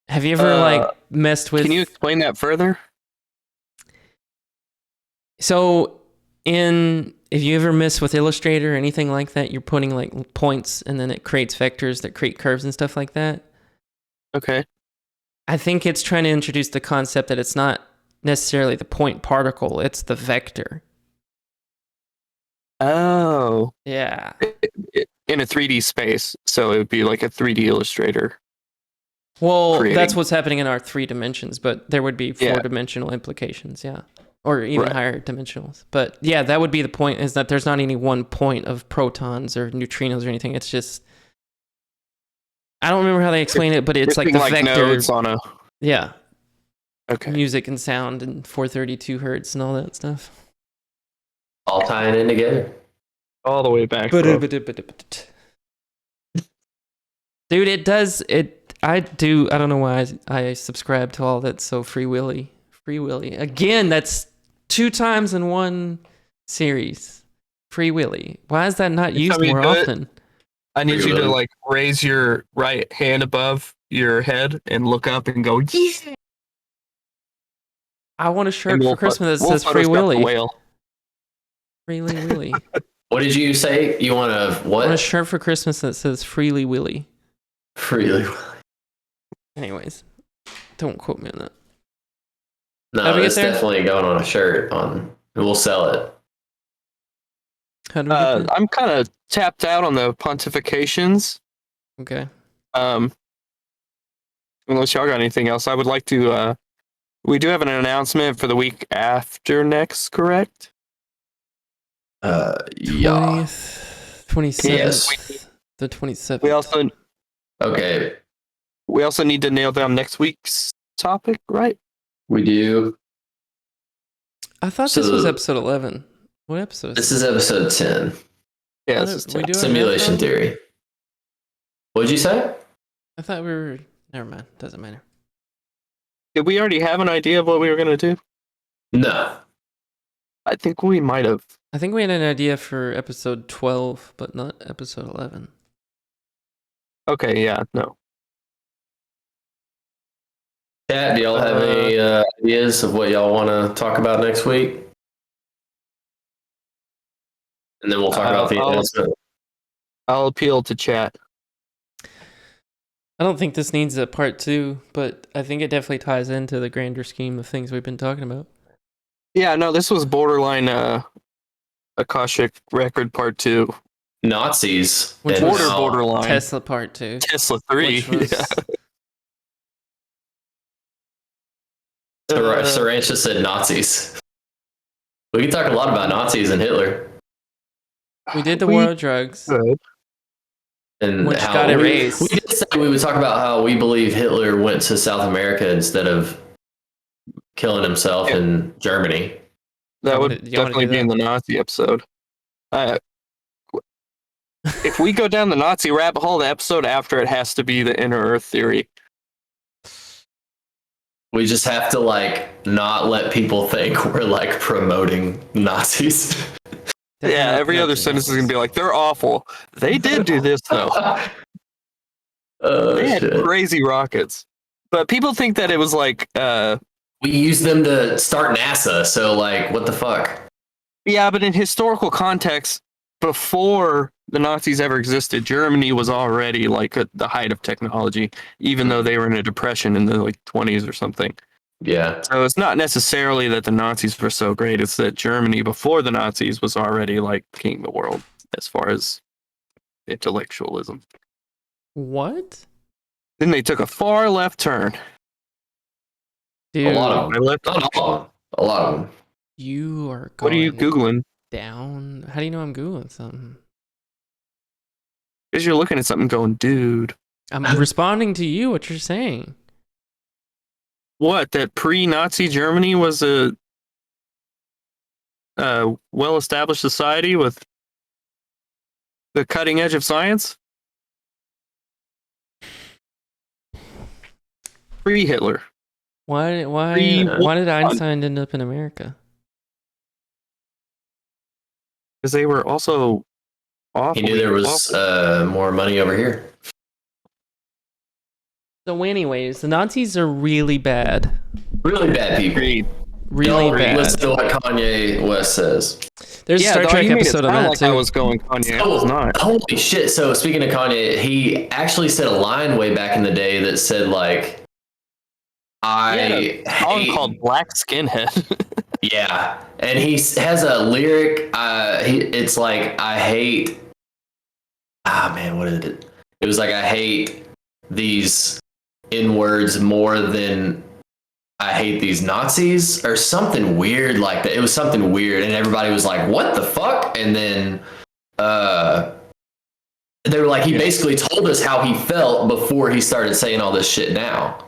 Have you ever messed with... Can you explain that further? So if you ever mess with Illustrator or anything like that, you're putting like points and then it creates vectors that create curves and stuff like that. Okay. I think it's trying to introduce the concept that it's not necessarily the point particle, it's the vector. Oh. Yeah. In a 3D space, so it would be like a 3D Illustrator. Well, creating. That's what's happening in our 3 dimensions, but there would be 4-dimensional implications, yeah. Or even higher dimensionals. But yeah, that would be the point, is that there's not any one point of protons or neutrinos or anything. It's just... I don't remember how they explain it, but it's like the vector... nodes on a... Yeah. Okay. Music and sound and 432 hertz and all that stuff. All tying in together. All the way back. Dude, it does... I don't know why I subscribe to all that so Free Willy. Free Willy. Again, that's 2 times in one series. Free Willy. Why is that not used more often? I need you to like raise your right hand above your head and look up and go, yeah! I want a shirt for Christmas that says Free Willy. Freely Willy. What did you say? You want a what? I want a shirt for Christmas that says Freely Willy. Freely Willy. Anyways, don't quote me on that. No, it's definitely going on a shirt. We'll sell it. I'm kind of tapped out on the pontifications. Okay. Unless y'all got anything else, I would like to. We do have an announcement for the week after next, correct? Yeah. 27th. Yes. The 27th. Okay. We also need to nail down next week's topic, right? We do. I thought So this was episode 11. What episode This is episode 10. Yeah, What this is we 10. do it Simulation now? theory. What'd you say? I thought we were. Never mind. Doesn't matter. Did we already have an idea of what we were going to do? No. I think we might have. I think we had an idea for episode 12, but not episode 11. Okay, yeah, no. Chat, do y'all have any ideas of what y'all want to talk about next week? And then we'll talk about the announcement. I'll appeal to chat. I don't think this needs a part 2, but I think it definitely ties into the grander scheme of things we've been talking about. Yeah, no, this was borderline Akashic Record Part 2. Nazis. Which and was now- borderline. Tesla part 2. Tesla 3. Which was, Yeah. Saranch just said Nazis. We can talk a lot about Nazis and Hitler. we did the war of drugs. Good. And Which how got erased. We did say we would talk about how we believe Hitler went to South America instead of killing himself in Germany. That You would wanna do definitely be in the Nazi episode. If we go down the Nazi rabbit hole, the episode after it has to be the inner Earth theory. We just have to not let people think we're promoting Nazis. Yeah, every other sentence is gonna be like, they're awful. They did do this though. Oh, They had shit. crazy rockets. But people think that it was We used them to start NASA, so what the fuck? yeah, but in historical context, before the Nazis ever existed, Germany was already at the height of technology, even though they were in a depression in the 20s or something. Yeah. So it's not necessarily that the Nazis were so great, it's that Germany before the Nazis was already king of the world as far as intellectualism. What? Then they took a far left turn. Dude, A lot of I them. left. Not all of them. A lot of them. you are going What are you Googling? down. How do you know I'm Googling something? Because you're looking at something going, dude. I'm responding to you, what you're saying. What? That pre-Nazi Germany was a well-established society with the cutting edge of science? Pre-Hitler. Why Pre-war. did Einstein end up in America? Because they were also awful. He knew there was more money over here. So anyways, the Nazis are really bad. Really bad people. Agreed. Really Don't bad. listen to what Kanye West says. There's a Star though Trek you made it episode on sound that like too. I was going Kanye. I was not. Holy shit. So speaking of Kanye, he actually said a line way back in the day that said I Song hate called Black Skinhead. Yeah, and he has a lyric. It's I hate. Man, what is it? It was I hate these N words more than I hate these Nazis or something weird like that. It was something weird, and everybody was like, "What the fuck?" And then they were he basically told us how he felt before he started saying all this shit. Now,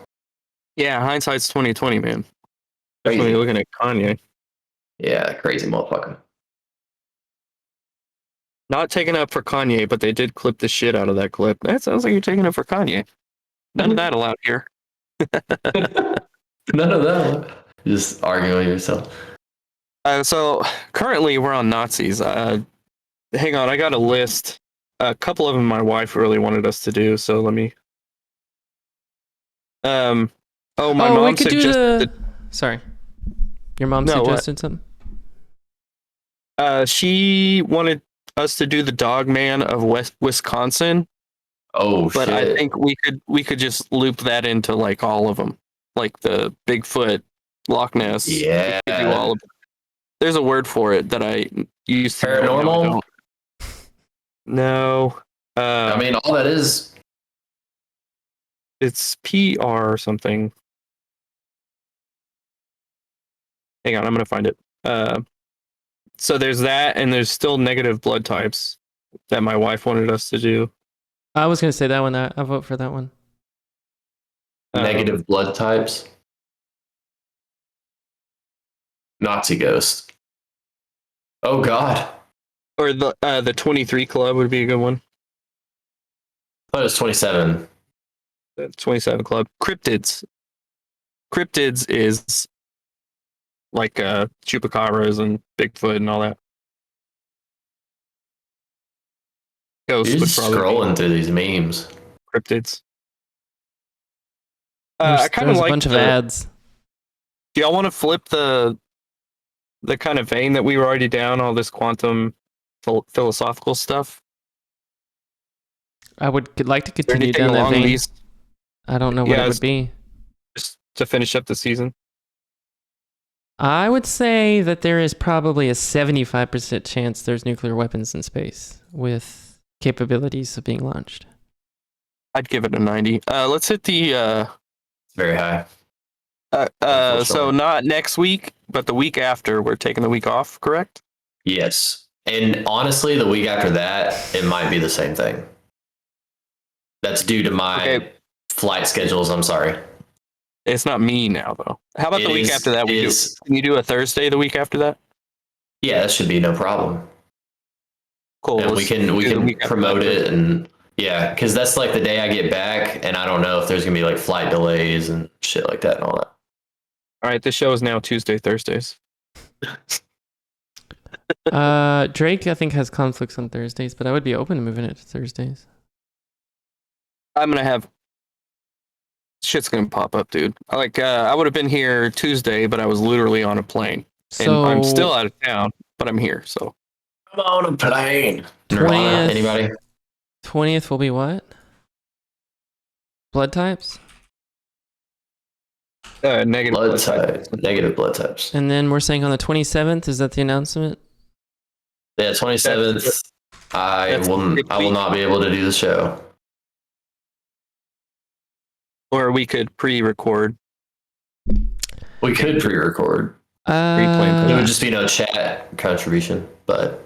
Yeah, hindsight's 2020, man. Crazy. Definitely looking at Kanye. Yeah, crazy motherfucker. Not taking up for Kanye, but they did clip the shit out of that clip. That sounds like you're taking up for Kanye. None of that allowed here. None of that. Just arguing with yourself. So currently we're on Nazis. Hang on, I got a list. A couple of them my wife really wanted us to do, so let me. My we mom could do suggested. Sorry. Your mom No, what? suggested something? She wanted us to do the Dog Man of Wisconsin, Oh but shit! I think we could just loop that into all of them, like the Bigfoot, Loch Ness. Yeah. We could do all of them. There's a word for it that I used to know, now I Paranormal? don't. No. I mean, all that is. It's PR or something. Hang on, I'm gonna find it. So there's that, and there's still negative blood types that my wife wanted us to do. I was gonna say that one. I vote for that one. Um, Negative blood types. Nazi Ghost. Oh God. Or the 23 Club would be a good one. I thought it was 27. The 27 Club. Cryptids. Cryptids is like chupacabras and Bigfoot and all that. Ghosts You're would just probably scrolling through these memes. be cryptids. There's, I kind of there's like a bunch of ads. Do y'all want to flip the kind of vein that we were already down, all this quantum philosophical stuff? I would like to Is there continue anything down that along vein. these I don't know what Yeah, it would be. just to finish up the season? I would say that there is probably a 75% chance there's nuclear weapons in space with capabilities of being launched. I'd give it a 90. Let's hit the It's very high. so Unfortunately. not next week, but the week after. We're taking the week off, correct? Yes. And honestly, the week after that, it might be the same thing. That's due to my flight schedules. I'm sorry. It's not me now, though. How about It the week is- after that? Can you do a Thursday the week after that? Yeah, that should be no problem. Cool. And we let's can do the week after promote that. it, and yeah, because that's like the day I get back, and I don't know if there's gonna be like flight delays and shit like that and all that. All right, this show is now Tuesday, Thursdays. Drake, I think, has conflicts on Thursdays, but I would be open to moving it to Thursdays. I'm gonna have shit's gonna pop up, dude. I would have been here Tuesday, but I was literally on a plane, and So I'm still out of town, but I'm here. So I'm on a plane. 20th. Nirvana, anybody? 20th will be what? Blood types? negative Blood type, negative blood types. And then we're saying on the 27th, is that the announcement? Yeah, 27th. I will not be able to do the show. Or we could pre-record. We could pre-record. It Uh, would just be no chat contribution, but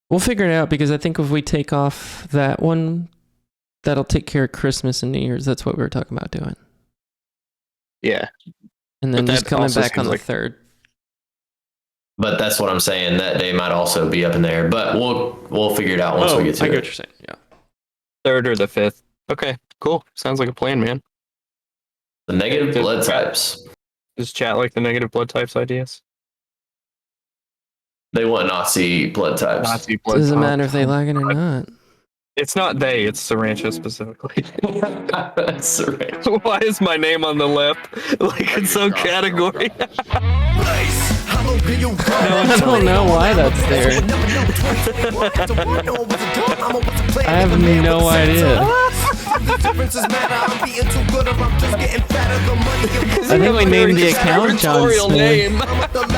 we'll figure it out because I think if we take off that one, that'll take care of Christmas and New Year's. That's what we were talking about doing. Yeah. And then But just that coming also back on seems the like- 3rd. that's what I'm saying. That day might also be up in there, but we'll figure it out once we get to I it. get what you're saying. Yeah. 3rd or the 5th. Okay, cool. Sounds like a plan, man. The negative blood types. Just chat like the negative blood types ideas. They want Nazi blood types. Nazi blood Doesn't type. matter if they like it or not. It's not they, it's Sarancha specifically. That's right. Why is my name on the left? Like it's so category. I don't know why that's there. I have no idea. I think we named the account John Smith. Name.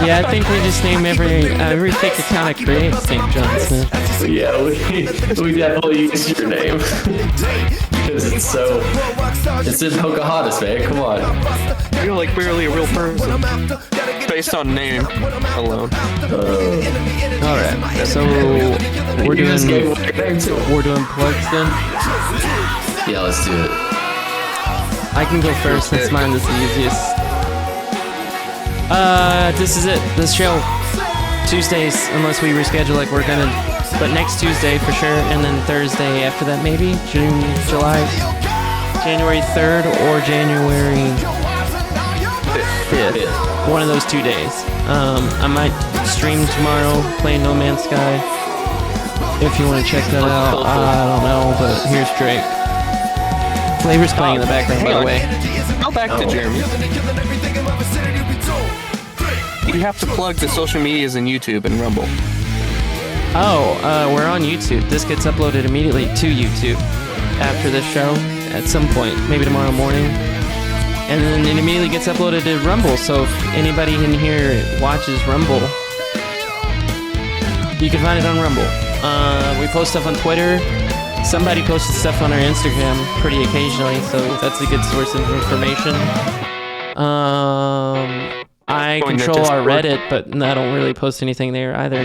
Yeah, I think we just name every fake account I create St. John Smith. Yeah, we definitely use your name because it's in Pocahontas, man. Come on. You're like barely a real person. Based on name alone. All right, so we're You just gave doing away your name too. plugs then. Yeah, let's do it. I can go first since mine is the easiest. This is it. This show Tuesdays, unless we reschedule like we're gonna. But next Tuesday for sure, and then Thursday after that maybe January 3rd or January 5th. One of those 2 days. I might stream tomorrow, play No Man's Sky. If you want to check that out, I don't know, but here's Drake. Flavor's playing in the background, by the way. Go back to Jeremy. You have to plug the social medias and YouTube and Rumble. Oh, we're on YouTube. This gets uploaded immediately to YouTube after this show at some point, maybe tomorrow morning. And then it immediately gets uploaded to Rumble. So if anybody in here watches Rumble, you can find it on Rumble. We post stuff on Twitter. Somebody posted stuff on our Instagram pretty occasionally, so that's a good source of information. I Join the control our Discord. Reddit, but I don't really post anything there either.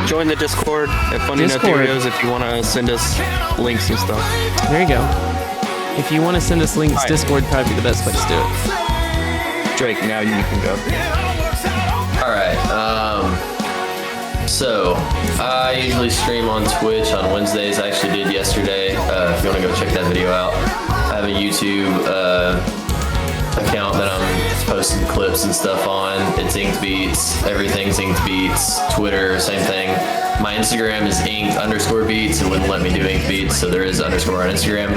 Join the Discord at Funny Nut Discord. Theories if you want to send us links and stuff. There you go. If you want to send us links, Alright. Discord would probably be the best place to do it. Drake, now you can go. All right. So I usually stream on Twitch on Wednesdays. I actually did yesterday. If you want to go check that video out, I have a YouTube account that I'm posting clips and stuff on. It's Inked Beats. Everything's Inked Beats. Twitter, same thing. My Instagram is Inked_Beats. It wouldn't let me do Inked Beats, so there is underscore on Instagram.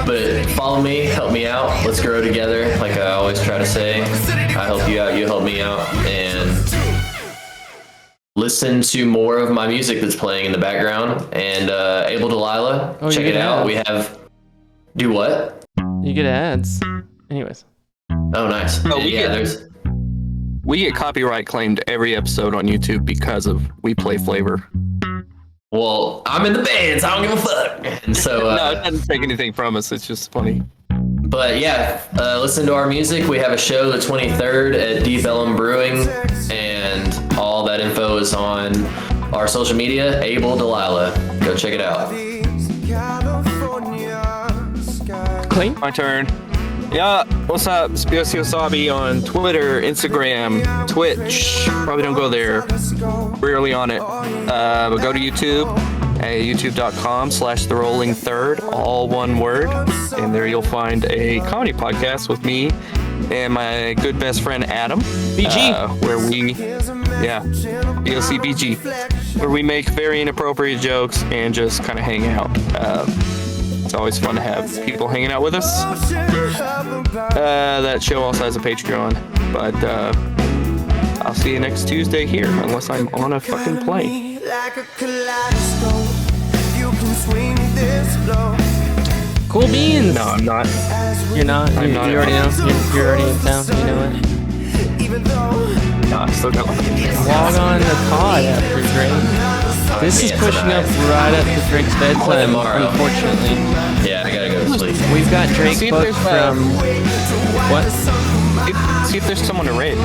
But follow me, help me out. Let's grow together, like I always try to say. I help you out, you help me out, and listen to more of my music that's playing in the background. And Able Delilah, check it out. We have do what? You get ads. Anyways. Oh, nice. Oh, we get copyright claimed every episode on YouTube because of We Play Flavor. Well, I'm in the bands. I don't give a fuck. And so no, it doesn't take anything from us. It's just funny. But yeah, listen to our music. We have a show the 23rd at Deep Ellum Brewing, and all that info is on our social media. Able Delilah, go check it out. Clean. My turn. Yeah, what's up? It's BOC Wasabi on Twitter, Instagram, Twitch. Probably don't go there. Rarely on it. But go to YouTube at youtube.com/The Rolling Third, all one word. And there you'll find a comedy podcast with me and my good best friend Adam. BG. Where we, BOC BG. Where we make very inappropriate jokes and just kind of hang out. It's always fun to have people hanging out with us. That show also has a Patreon, but I'll see you next Tuesday here, unless I'm on a fucking plane. Cool beans. No, I'm not. You're not. You already know. You're already in town. You know it. No, I still got Log on the pod after Drake. This is pushing up right up to Drake's bedtime, tomorrow. unfortunately. Yeah, I gotta go to sleep. We've got Drake See if booked there's, from what? See if there's someone to raid.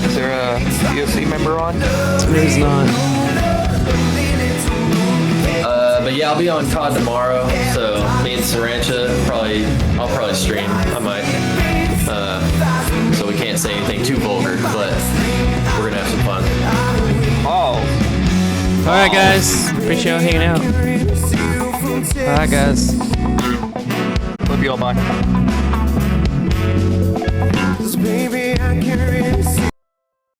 Is there a DOC member on? There's not. But yeah, I'll be on COD tomorrow. So me and Sarancha I'll probably stream. I might. So we can't say anything too vulgar, but we're gonna have some fun. Oh. All right, guys. Appreciate y'all hanging out. Bye, guys. Love you all. Bye.